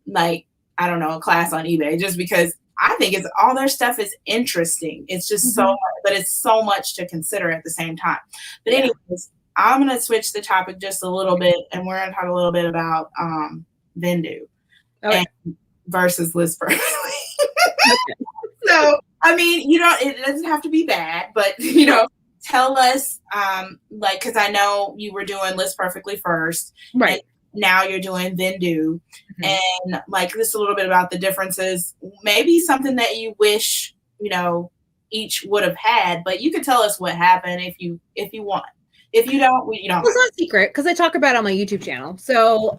like, I don't know, a class on eBay just because I think it's all their stuff is interesting. It's just so much, but it's so much to consider at the same time. But anyways, I'm going to switch the topic just a little bit, and we're going to talk a little bit about Vendu versus list perfectly. So, I mean, you know, it doesn't have to be bad, but, you know, tell us, like, because I know you were doing list perfectly first. Right. Now you're doing Vendu, and like just a little bit about the differences, maybe something that you wish, you know, each would have had, but you could tell us what happened if you want. If you don't, you don't. It's not a secret because I talk about it on my YouTube channel. So,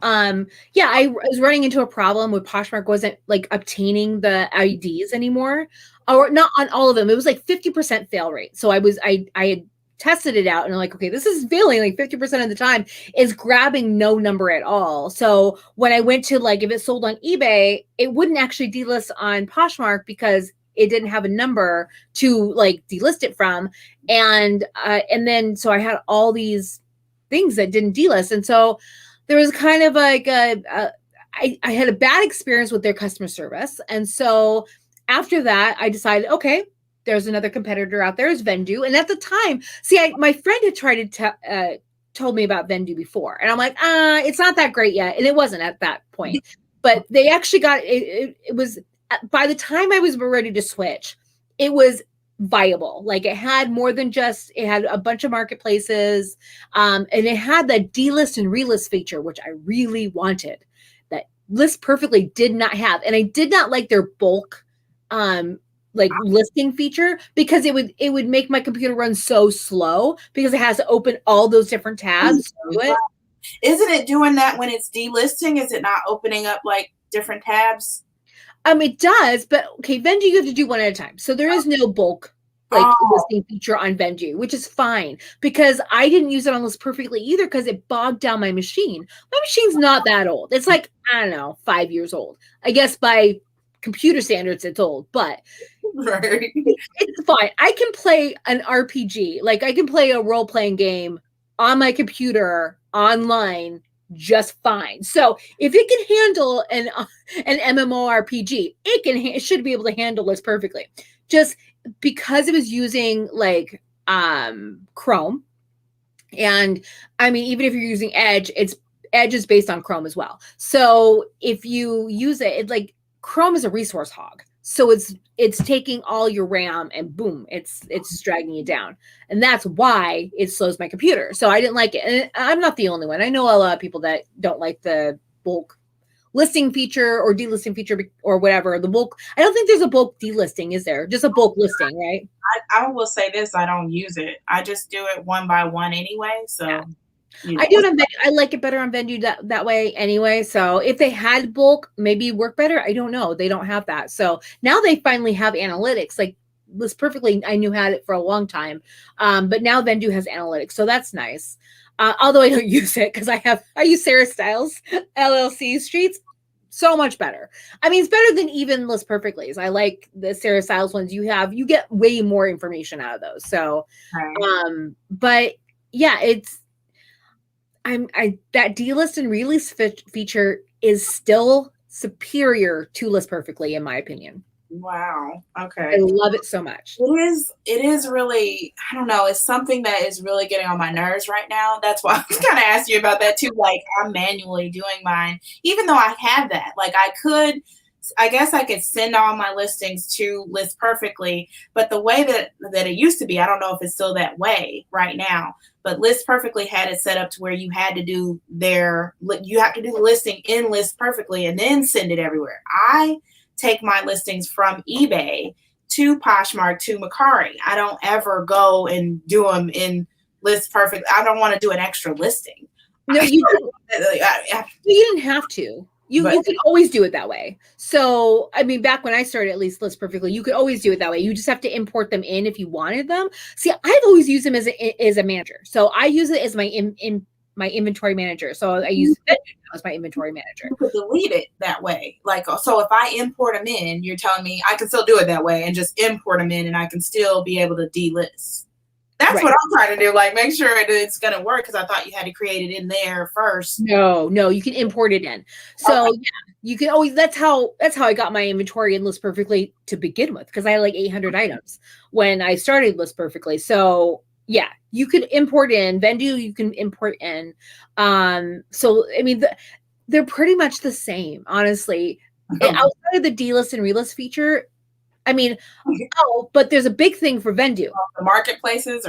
yeah, I was running into a problem with Poshmark wasn't like obtaining the IDs anymore, or not on all of them. It was like 50% fail rate. So I had tested it out and I'm like, okay, this is failing like 50% of the time, is grabbing no number at all. So when I went to like, if it sold on eBay, it wouldn't actually delist on Poshmark because it didn't have a number to like delist it from. And then, so I had all these things that didn't delist. And so there was kind of like I had a bad experience with their customer service. And so after that, I decided, okay, there's another competitor out there is Vendu. And at the time, my friend had tried to told me about Vendu before. And I'm like, it's not that great yet. And it wasn't at that point. But they actually got, it was, by the time I was ready to switch, it was viable. Like it had more than just, it had a bunch of marketplaces. And it had the delist and relist feature, which I really wanted. That List Perfectly did not have. And I did not like their bulk like listing feature because it would make my computer run so slow because it has to open all those different tabs to do it. Isn't it doing that when it's delisting? Is it not opening up like different tabs? It does, but okay, Vendu you have to do one at a time. So there is no bulk like listing feature on Vendu, which is fine because I didn't use it on List Perfectly either because it bogged down my machine. My machine's not that old. It's like, I don't know, 5 years old. I guess by computer standards it's old, but it's fine. I can play an RPG, like I can play a role-playing game on my computer online just fine. So if it can handle an MMORPG, it should be able to handle List Perfectly. Just because it was using like Chrome, and I mean, even if you're using Edge is based on Chrome as well. So if you use it like Chrome is a resource hog. So it's taking all your RAM and boom, it's dragging it down. And that's why it slows my computer. So I didn't like it. And I'm not the only one. I know a lot of people that don't like the bulk listing feature or delisting feature or whatever. The bulk, I don't think there's a bulk delisting, is there? Just a bulk listing, right? I will say this, I don't use it. I just do it one by one anyway. So yeah. You know. I do it on Vendu. I like it better on Vendu that way anyway. So if they had bulk, maybe work better. I don't know. They don't have that. So now they finally have analytics. Like List Perfectly, I knew had it for a long time. But now Vendu has analytics. So that's nice. Although I don't use it because I use Sarah Styles LLC Streets. So much better. I mean, it's better than even List Perfectly's. I like the Sarah Styles ones. You get way more information out of those. So, but yeah, that delist and relist feature is still superior to List Perfectly, in my opinion. Wow. Okay. I love it so much. It is really, I don't know, it's something that is really getting on my nerves right now. That's why I was kind of asking you about that too. Like I'm manually doing mine, even though I have that. Like I guess I could send all my listings to List Perfectly, but the way that it used to be, I don't know if it's still that way right now, but List Perfectly had it set up to where you have to do the listing in List Perfectly and then send it everywhere. I take my listings from eBay to Poshmark to Mercari. I don't ever go and do them in List Perfect. I don't want to do an extra listing. No, you didn't have to. You could always do it that way. So, I mean, back when I started at least List Perfectly, you could always do it that way. You just have to import them in if you wanted them. See, I've always used them as a manager. So I use it as my my inventory manager. So I use it as my inventory manager. You could delete it that way. Like, so if I import them in, you're telling me I can still do it that way and just import them in and I can still be able to delist. That's what I'm trying to do. Like, make sure it's going to work because I thought you had to create it in there first. No, you can import it in. So yeah, you can always, that's how I got my inventory in List Perfectly to begin with. Cause I had like 800 items when I started List Perfectly. So yeah, you could import in Vendu. You can import in. So, I mean, they're pretty much the same, honestly. Outside of the delist and relist feature, I mean, but there's a big thing for Vendu. The marketplaces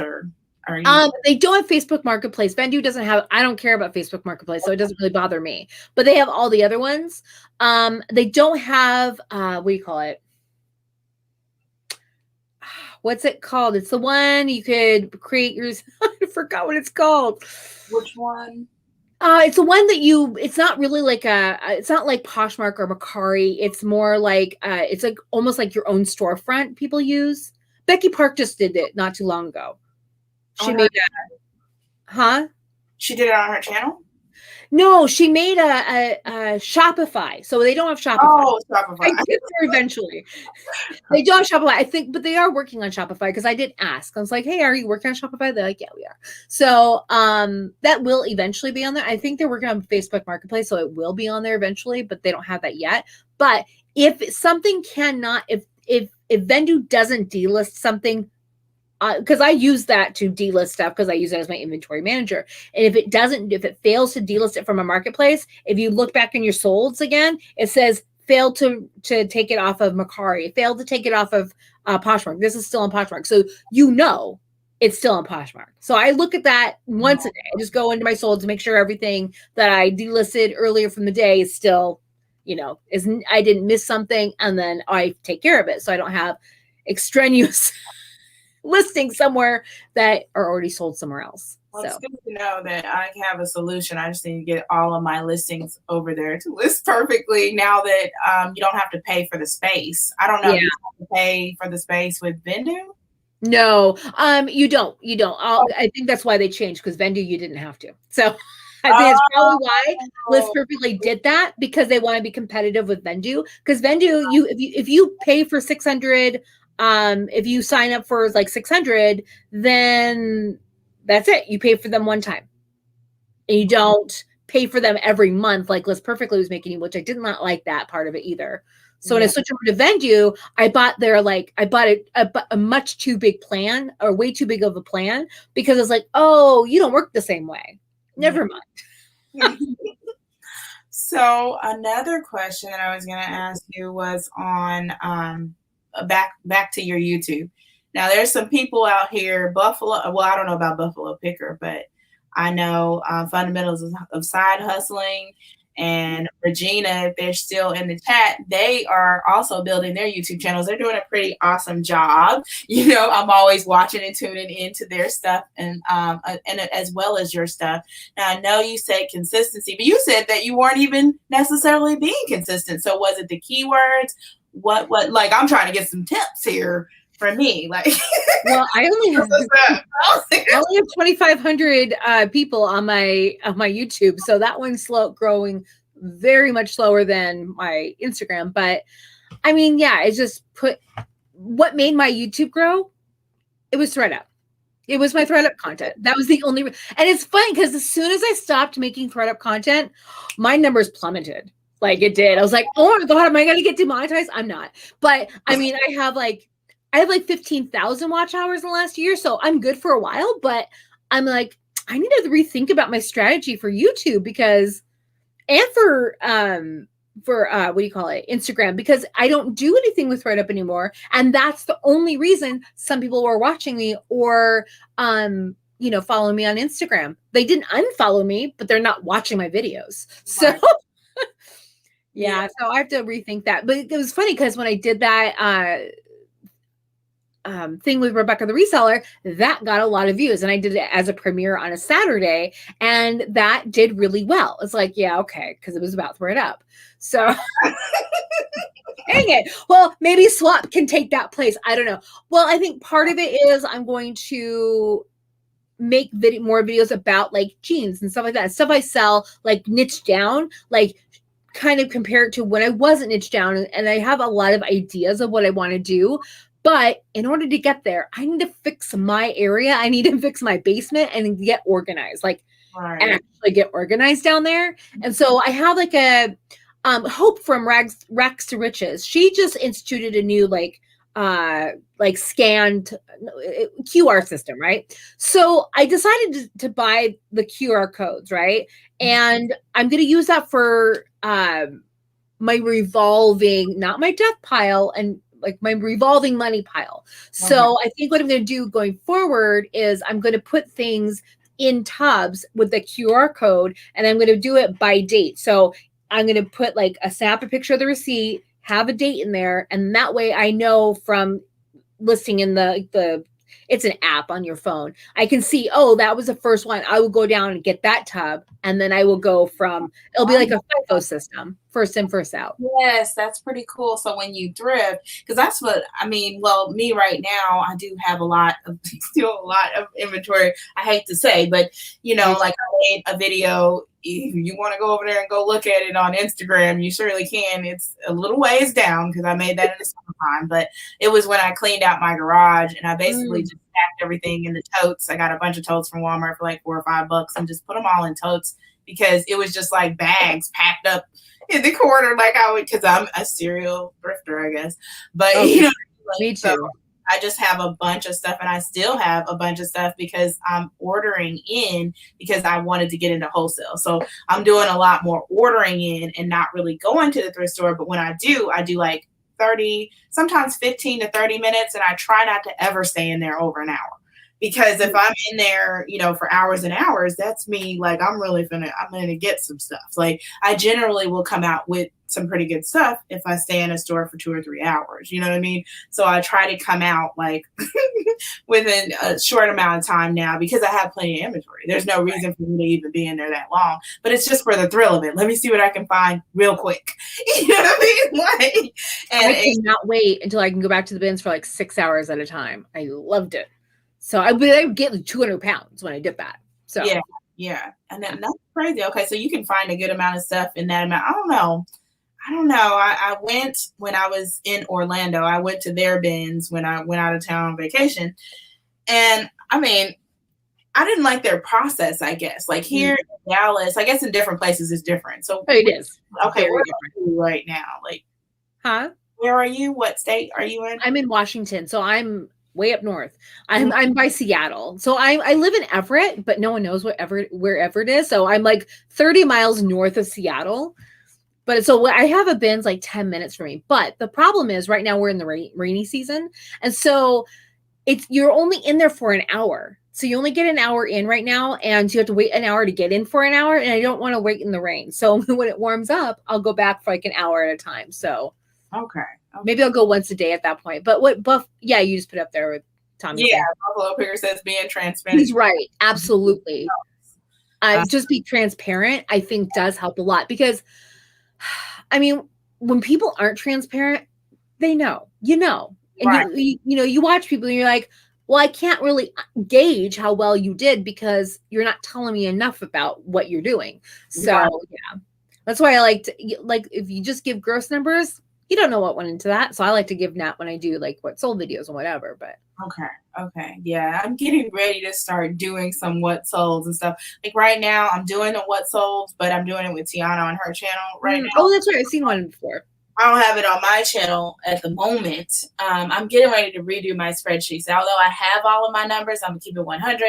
they don't have Facebook Marketplace. Vendu doesn't have, I don't care about Facebook Marketplace, so it doesn't really bother me. But they have all the other ones. They don't have, what do you call it? What's it called? It's the one you could create yours. I forgot what it's called. Which one? It's the one that it's not really like it's not like Poshmark or Mercari. It's more like, it's like almost like your own storefront people use. Becky Park just did it not too long ago. She made She did it on her channel? No, she made a Shopify. So they don't have Shopify. Oh, Shopify. I get there eventually. They don't have Shopify, I think, but they are working on Shopify because I did ask. I was like, hey, are you working on Shopify? They're like, yeah, we are. So that will eventually be on there. I think they're working on Facebook Marketplace, so it will be on there eventually, but they don't have that yet. But if something cannot, if Vendu doesn't delist something, because I use that to delist stuff because I use it as my inventory manager. And if it fails to delist it from a marketplace, if you look back in your solds again, it says failed to take it off of Mercari, failed to take it off of Poshmark. This is still on Poshmark. So it's still on Poshmark. So I look at that once a day. I just go into my solds to make sure everything that I delisted earlier from the day is still, I didn't miss something, and then I take care of it. So I don't have extraneous listing somewhere that are already sold somewhere else. Well, it's good to know that I have a solution. I just need to get all of my listings over there to List Perfectly now that you don't have to pay for the space. I don't know if you have to pay for the space with Vendu. No, you don't. I think that's why they changed, because Vendu you didn't have to. So I think that's probably why List Perfectly did that, because they want to be competitive with Vendu. Because Vendu, if you pay for 600. If you sign up for like 600, then that's it. You pay for them one time. And you don't pay for them every month like List Perfectly was making you, which I did not like that part of it either. So when I switched over to Vendu, I bought a much too big plan, or way too big of a plan, because it's like, oh, you don't work the same way. Never mind. So another question that I was going to ask you was on back to your YouTube. Now there's some people out here, Buffalo. Well, I don't know about Buffalo Picker, but I know Fundamentals of Side Hustling and Regina, if they're still in the chat, they are also building their YouTube channels. They're doing a pretty awesome job. You know, I'm always watching and tuning into their stuff, and as well as your stuff. Now, I know you said consistency, but you said that you weren't even necessarily being consistent. So was it the keywords? What, like, I'm trying to get some tips here for me. Like, well, I only have 2,500 people on my YouTube, so that one's growing very much slower than my Instagram. But I mean, yeah, it's just what made my YouTube grow. It was Thredup. It was my Thredup content. That was the only, and it's funny because as soon as I stopped making Thredup content, my numbers plummeted. Like it did. I was like, oh my God, am I going to get demonetized? I'm not. But I mean, I have like 15,000 watch hours in the last year. So I'm good for a while, but I'm like, I need to rethink about my strategy for YouTube and for what do you call it? Instagram, because I don't do anything with Thredup anymore. And that's the only reason some people were watching me or, following me on Instagram. They didn't unfollow me, but they're not watching my videos. So yeah, so I have to rethink that. But it was funny because when I did that, thing with Rebecca the Reseller, that got a lot of views, and I did it as a premiere on a Saturday, and that did really well. It's like, yeah, okay, because it was about Thredup. So dang it. Well, maybe Swap can take that place. I don't know. Well, I think part of it is I'm going to make more videos about like jeans and stuff like that. Stuff I sell, like niche down, like kind of compared to when I wasn't niche down, and I have a lot of ideas of what I want to do. But in order to get there, I need to fix my area. I need to fix my basement and get organized, and actually get organized down there. And so I have like a Hope from Rags to Riches. She just instituted a new scanned QR system, right? So I decided to buy the QR codes, right? And I'm going to use that for my revolving, not my death pile, and like my revolving money pile. So I think what I'm going to do going forward is I'm going to put things in tubs with the QR code, and I'm going to do it by date. So I'm going to put snap a picture of the receipt, have a date in there, and that way I know from listing in the it's an app on your phone. I can see, oh, that was the first one. I will go down and get that tub, and then I will go from, it'll be like a FIFO system, first in, first out. Yes, that's pretty cool. So when you thrift, because that's what, I mean, well, me right now, I do have still a lot of inventory. I hate to say, but like I made a video. If you want to go over there and go look at it on Instagram, you surely can. It's a little ways down because I made that in the summertime, but it was when I cleaned out my garage, and I basically just packed everything in the totes. I got a bunch of totes from Walmart for like $4 or $5 and just put them all in totes because it was just like bags packed up in the corner, like I would, because I'm a serial thrifter, I guess. But me too. So I just have a bunch of stuff, and I still have a bunch of stuff because I'm ordering in because I wanted to get into wholesale. So I'm doing a lot more ordering in and not really going to the thrift store. But when I do like 30, sometimes 15 to 30 minutes, and I try not to ever stay in there over an hour. Because if I'm in there, for hours and hours, that's me. Like, I'm going to get some stuff. Like, I generally will come out with some pretty good stuff if I stay in a store for 2 or 3 hours. You know what I mean? So I try to come out like within a short amount of time now because I have plenty of inventory. There's no reason for me to even be in there that long, but it's just for the thrill of it. Let me see what I can find real quick. You know what I mean? I cannot wait until I can go back to the bins for like 6 hours at a time. I loved it. So I would get like 200 pounds when I did that. So yeah. And then that's crazy. Okay, so you can find a good amount of stuff in that amount. I don't know. I went when I was in Orlando. I went to their bins when I went out of town on vacation. And I mean, I didn't like their process, I guess. Like here in Dallas, I guess in different places it's different. So it is. Okay, where are you right now? Like, Huh? Where are you? What state are you in? I'm in Washington, so I'm way up north. I'm by Seattle. So I live in Everett, but no one knows wherever it is. So I'm like 30 miles north of Seattle. But so what I have a bin's like 10 minutes from me. But the problem is right now we're in the rainy season. And so you're only in there for an hour. So you only get an hour in right now, and you have to wait an hour to get in for an hour. And I don't want to wait in the rain. So when it warms up, I'll go back for like an hour at a time. So Okay. maybe I'll go once a day at that point. But yeah, you just put up there with Tommy. Yeah, Buffalo Picker says being transparent. He's right. Absolutely. Just be transparent, I think, does help a lot, because I mean, when people aren't transparent, they know, and Right. you watch people and you're like, well, I can't really gauge how well you did because you're not telling me enough about what you're doing. So yeah, that's why I like if you just give gross numbers, you don't know what went into that. So I like to give net when I do like what sold videos and whatever. But okay, yeah, I'm getting ready to start doing some what solds and stuff. Like right now, I'm doing a what solds, but I'm doing it with Tiana on her channel right now. Oh, that's right. I've seen one before. I don't have it on my channel at the moment. I'm getting ready to redo my spreadsheets. Although I have all of my numbers, I'm gonna keep it 100.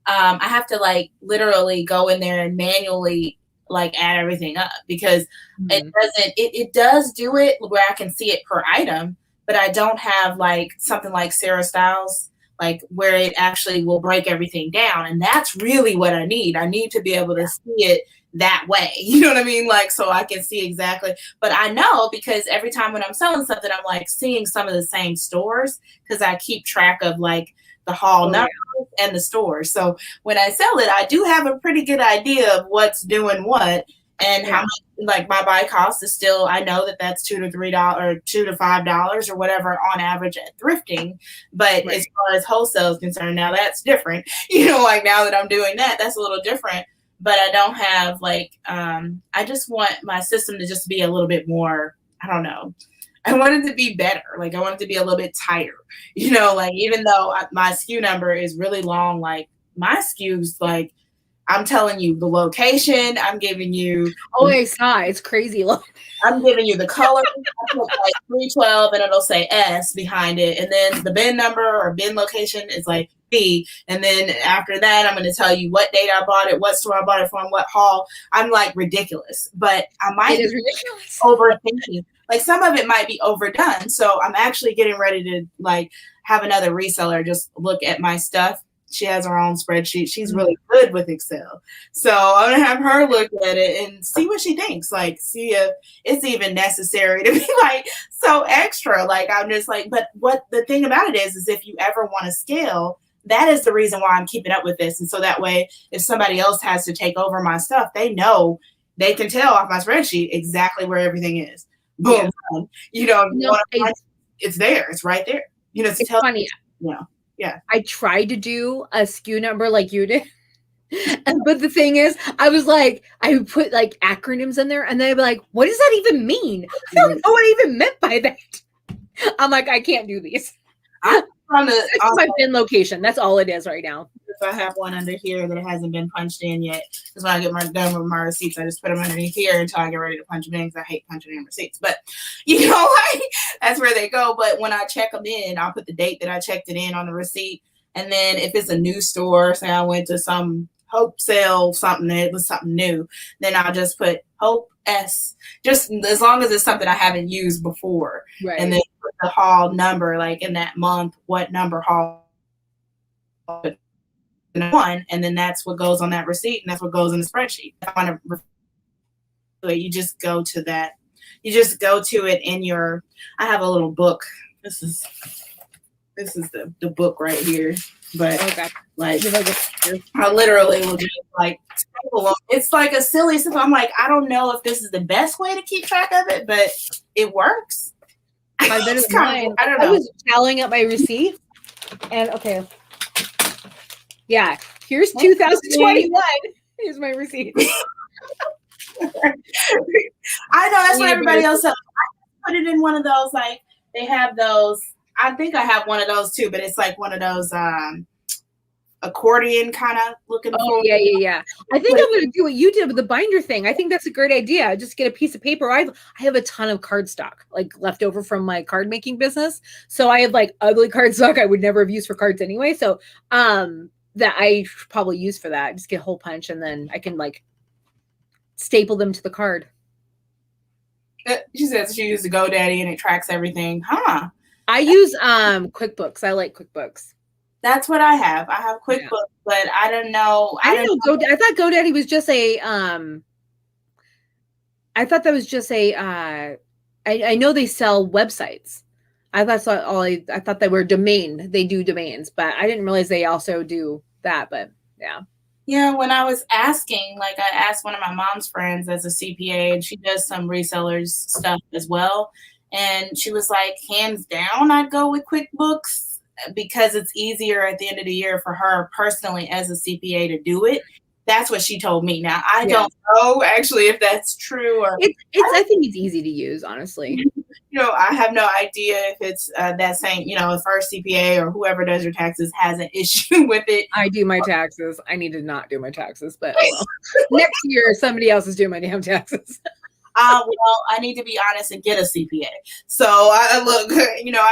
I have to like literally go in there and manually like add everything up, because it does do it where I can see it per item, but I don't have like something like Sarah Styles, like where it actually will break everything down. And that's really what I need. I need to be able to see it that way. You know what I mean? Like, so I can see exactly, but I know because every time when I'm selling something, I'm like seeing some of the same stores because I keep track of like the haul numbers and the stores. So when I sell it, I do have a pretty good idea of what's doing what and how much, like my buy cost is still, I know that that's $2 to $3 or $2 to $5 or whatever on average at thrifting. But as far as wholesale is concerned, now that's different. Like now that I'm doing that, that's a little different. But I don't have like, I just want my system to just be a little bit more, I don't know. I want it to be better. Like I want it to be a little bit tighter, like even though my SKU number is really long, like my SKUs, like I'm telling you the location, I'm giving you. Oh, I saw it's crazy. I'm giving you the color. I put like 312 and it'll say S behind it. And then the bin number or bin location is like B. And then after that, I'm going to tell you what date I bought it, what store I bought it from, what haul. I'm like ridiculous, but I might be overthinking. Like some of it might be overdone. So I'm actually getting ready to like have another reseller just look at my stuff. She has her own spreadsheet. She's really good with Excel. So I'm going to have her look at it and see what she thinks. Like, see if it's even necessary to be like so extra. Like, I'm just like, but what the thing about it is if you ever want to scale, that is the reason why I'm keeping up with this. And so that way, if somebody else has to take over my stuff, they know they can tell off my spreadsheet exactly where everything is. Boom. It's there. It's right there. It's funny. Yeah. I tried to do a SKU number like you did. But the thing is, I was like, I would put like acronyms in there and they'd be like, what does that even mean? I don't know what I even meant by that. I'm like, I can't do these. It's my bin location. That's all it is right now. If I have one under here that hasn't been punched in yet, because when I get done with my receipts, I just put them underneath here until I get ready to punch them in because I hate punching in receipts. But, like that's where they go. But when I check them in, I'll put the date that I checked it in on the receipt. And then if it's a new store, say I went to some Hope sale, something that was something new, then I'll just put Hope S, just as long as it's something I haven't used before. Right. And then put the haul number, like in that month, what number haul one, and then that's what goes on that receipt, and that's what goes in the spreadsheet. You just go to that. You just go to it in your. I have a little book. This is the book right here. But like I literally will just like it's like a silly stuff. I'm like, I don't know if this is the best way to keep track of it, but it works. I don't know. I was tallying up my receipt, and yeah, here's 2021. Here's my receipt. I know that's what everybody else says. I put it in one of those, like they have those. I think I have one of those too, but it's like one of those accordion kind of looking for. Yeah. I think I'm going to do what you did with the binder thing. I think that's a great idea. Just get a piece of paper. I have a ton of cardstock, like left over from my card making business. So I have like ugly cardstock I would never have used for cards anyway. So that I should probably use for that. Just get a hole punch and then I can like staple them to the card. She says she uses GoDaddy and it tracks everything. Huh? I use QuickBooks. I like QuickBooks. That's what I have. I have QuickBooks, but I don't know. I thought GoDaddy was just a I thought that was just a I know they sell websites. I thought they were domain. They do domains, but I didn't realize they also do that, but yeah. Yeah, when I was asking, like I asked one of my mom's friends as a CPA, and she does some resellers stuff as well. And she was like, hands down, I'd go with QuickBooks because it's easier at the end of the year for her personally as a CPA to do it. That's what she told me. Now, I don't know actually if that's true or I think it's easy to use, honestly. I have no idea if it's that same, if our CPA or whoever does your taxes has an issue with it. I do my taxes. I need to not do my taxes, but next year somebody else is doing my damn taxes. Well, I need to be honest and get a CPA. So I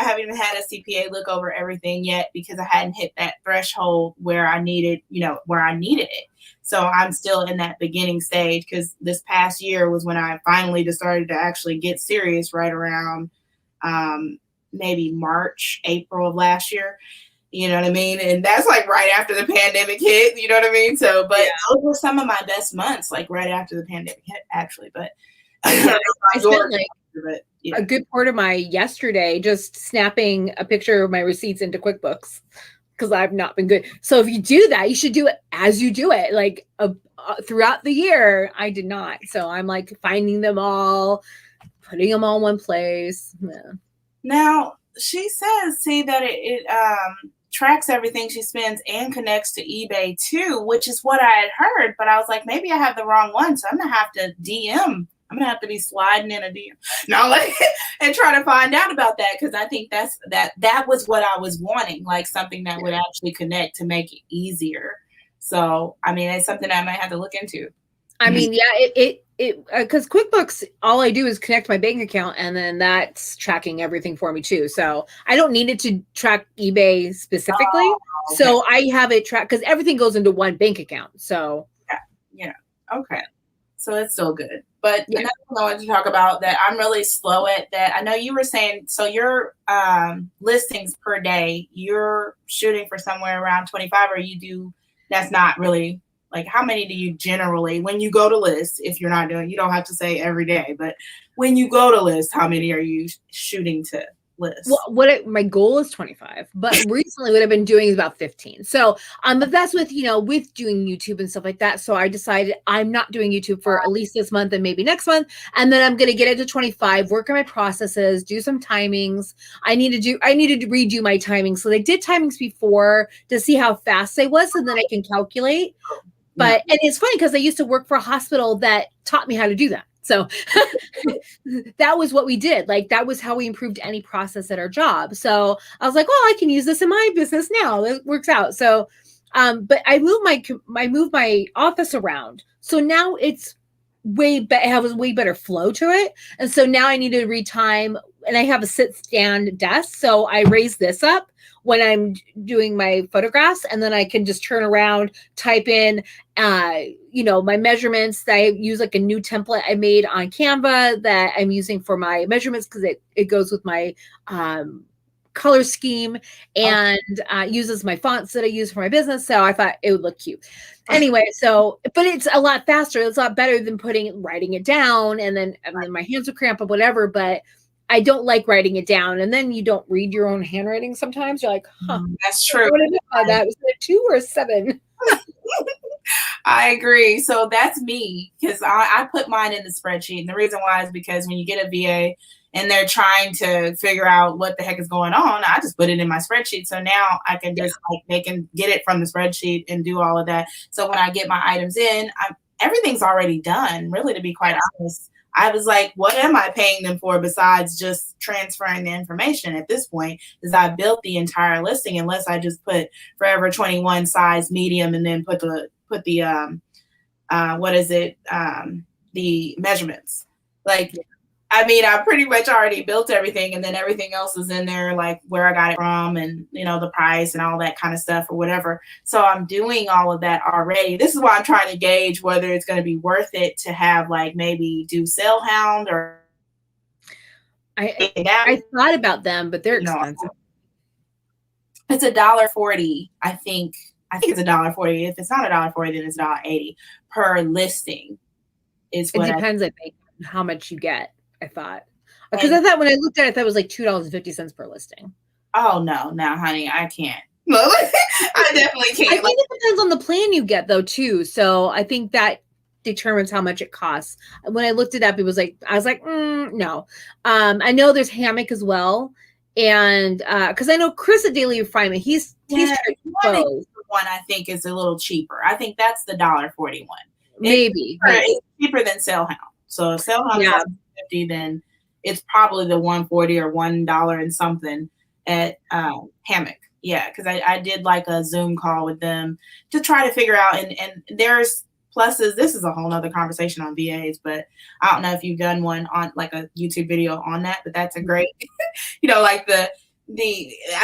haven't even had a CPA look over everything yet because I hadn't hit that threshold where I needed it. So I'm still in that beginning stage because this past year was when I finally decided to actually get serious right around maybe March, April of last year. You know what I mean? And that's like right after the pandemic hit, you know what I mean? So, but those were some of my best months, like right after the pandemic hit, actually. But I spent like a good part of my yesterday just snapping a picture of my receipts into QuickBooks because I've not been good. So if you do that, you should do it as you do it. Like throughout the year, I did not. So I'm like finding them all, putting them all in one place. Yeah. Now, she says, that it tracks everything she spends and connects to eBay too, which is what I had heard. But I was like, maybe I have the wrong one. So I'm going to have to DM. I'm going to have to be sliding in a DM and try to find out about that. Cause I think that was what I was wanting, like something that would actually connect to make it easier. So, I mean, it's something I might have to look into. I mean, yeah, because QuickBooks, all I do is connect my bank account and then that's tracking everything for me too. So I don't need it to track eBay specifically. Okay. So I have it tracked because everything goes into one bank account. So yeah. Okay. So it's still good. But another thing I wanted to talk about that I'm really slow at that. I know you were saying, so your listings per day, you're shooting for somewhere around 25 or that's not really like, how many do you generally, when you go to list, if you're not doing, you don't have to say every day, but when you go to list, how many are you shooting to list? Well, my goal is 25, but recently what I've been doing is about 15. So, but that's with doing YouTube and stuff like that. So I decided I'm not doing YouTube for at least this month and maybe next month. And then I'm going to get it to 25, work on my processes, do some timings. I needed to redo my timings. So they did timings before to see how fast I was. And then I can calculate. And it's funny because I used to work for a hospital that taught me how to do that. So that was what we did. Like that was how we improved any process at our job. So I was like, well, I can use this in my business now. It works out. So, but I moved my office around. So now it's it has a way better flow to it. And so now I need to retime and I have a sit-stand desk. So I raise this up when I'm doing my photographs and then I can just turn around, type in, my measurements. I use like a new template I made on Canva that I'm using for my measurements because it goes with my color scheme and uses my fonts that I use for my business. So I thought it would look cute. Anyway, but it's a lot faster. It's a lot better than writing it down and then my hands will cramp up, whatever. But I don't like writing it down. And then you don't read your own handwriting sometimes. You're like, that's true. What did I do that? Was it a 2 or a 7? I agree. So that's me because I put mine in the spreadsheet. And the reason why is because when you get a VA and they're trying to figure out what the heck is going on, I just put it in my spreadsheet. So now I can just they can get it from the spreadsheet and do all of that. So when I get my items in, everything's already done, really, to be quite honest. I was like, what am I paying them for besides just transferring the information at this point? Because I built the entire listing, unless I just put Forever 21 size medium and then put the the measurements. Like, I mean, I pretty much already built everything, and then everything else is in there, like where I got it from and, the price and all that kind of stuff or whatever. So I'm doing all of that already. This is why I'm trying to gauge whether it's going to be worth it to have, like, maybe do Sale Hound or. I thought about them, but they're expensive. It's $1.40, I think. I think it's $1.40. If it's not $1.40, then it's $1.80 per listing. It depends, I think, on how much you get. I thought, because I thought when I looked at it, that was like $2.50 per listing. Oh no, honey, I can't. I definitely can't. I think it depends on the plan you get, though, too. So I think that determines how much it costs. When I looked it up, I was like, no. I know there's Hammock as well, and because I know Chris at Daily Refinement, he's one I think is a little cheaper. I think that's the $1.41. Maybe it's cheaper than Sale Hound. So if Sale Hound is $1.50, then it's probably the $1.40 or $1 and something at Hammock. Yeah, because I did like a Zoom call with them to try to figure out, and there's pluses. This is a whole nother conversation on VAs, but I don't know if you've done one on like a YouTube video on that, but that's a great, like I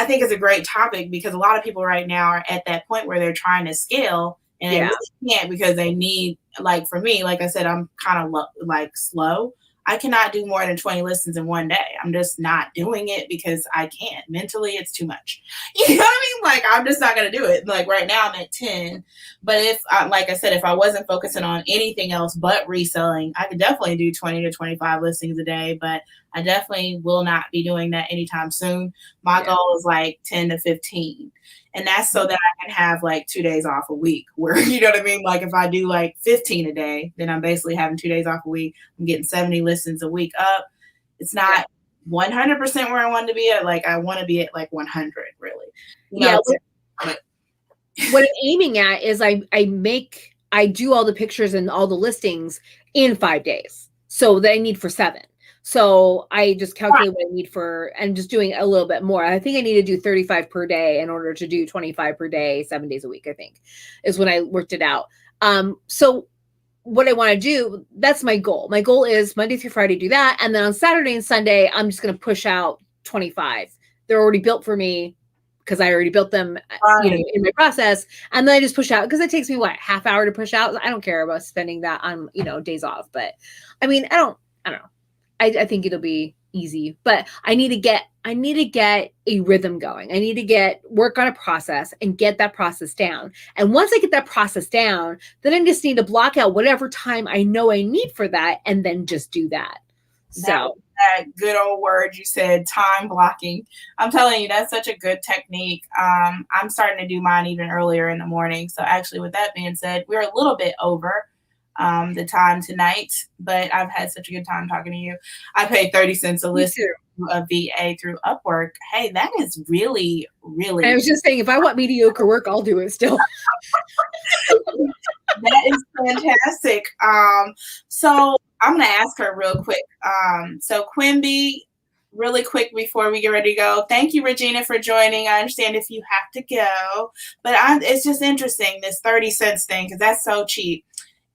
think it's a great topic, because a lot of people right now are at that point where they're trying to scale, and they really can't, because they need, like for me, like I said, I'm kind of like slow. I cannot do more than 20 listings in one day. I'm just not doing it because I can't. Mentally, it's too much. You know what I mean? Like, I'm just not going to do it. Like right now I'm at 10. But if, like I said, if I wasn't focusing on anything else but reselling, I could definitely do 20 to 25 listings a day. But I definitely will not be doing that anytime soon. My goal is like 10 to 15. And that's so that I can have like 2 days off a week, where, you know what I mean? Like if I do like 15 a day, then I'm basically having 2 days off a week. I'm getting 70 listings a week up. It's not 100% where I want to be at. Like I want to be at like 100, really. What I'm aiming at is I do all the pictures and all the listings in 5 days. So that I need for 7. So I just calculate what I need for, and just doing a little bit more. I think I need to do 35 per day in order to do 25 per day, 7 days a week, I think, is when I worked it out. So what I want to do, that's my goal. My goal is Monday through Friday, do that. And then on Saturday and Sunday, I'm just going to push out 25. They're already built for me, because I already built them in my process. And then I just push out, because it takes me half hour to push out. I don't care about spending that on, days off. But I mean, I don't know. I think it'll be easy, but I need to get a rhythm going. I need to work on a process and get that process down. And once I get that process down, then I just need to block out whatever time I know I need for that, and then just do that. So that good old word you said, time blocking. I'm telling you, that's such a good technique. I'm starting to do mine even earlier in the morning. So actually, with that being said, we're a little bit over the time tonight, but I've had such a good time talking to you. I paid 30 cents a list to a VA through Upwork. Hey, that is really, really. I was just saying, if I want mediocre work, I'll do it still. That is fantastic. So I'm going to ask her real quick. So Quimby, really quick before we get ready to go. Thank you, Regina, for joining. I understand if you have to go, but it's just interesting, this 30 cents thing, because that's so cheap.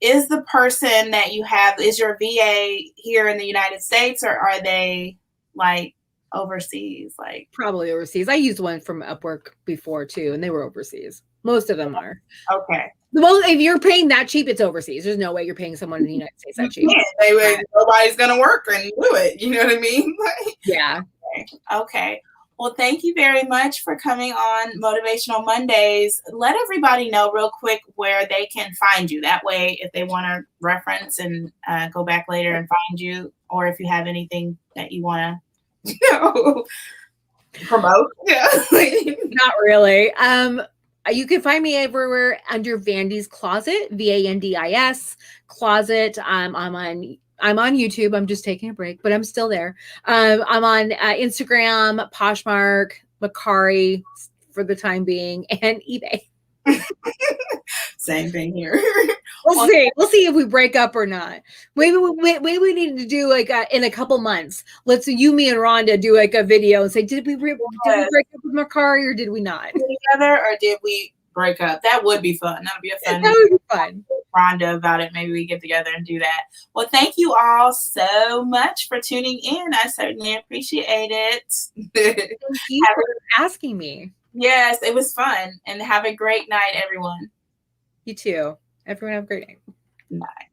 Is the person that you have, is your VA here in the United States, or are they like overseas? Like probably overseas. I used one from Upwork before too, and they were overseas. Most of them are. Okay. Well, if you're paying that cheap, it's overseas. There's no way you're paying someone in the United States that cheap. Nobody's gonna work and do it. You know what I mean? Yeah. Okay. Well, thank you very much for coming on Motivational Mondays. Let everybody know real quick where they can find you. That way, if they want to reference and go back later and find you, or if you have anything that you want to promote. Yeah. Not really. You can find me everywhere under Vandy's Closet, VANDIS Closet. I'm on YouTube. I'm just taking a break, but I'm still there. I'm on Instagram, Poshmark, Mercari for the time being, and eBay. Same thing here. We'll see. We'll see if we break up or not. Maybe we need to do like in a couple months. Let's you, me, and Rhonda do like a video and say, did we break up with Mercari or did we not? Together or did we break up? That would be fun. That would be a fun. That would be fun. Rhonda about it. Maybe we get together and do that. Well, thank you all so much for tuning in. I certainly appreciate it. Thank you for asking me. Yes, it was fun. And have a great night, everyone. You too. Everyone have a great night. Bye.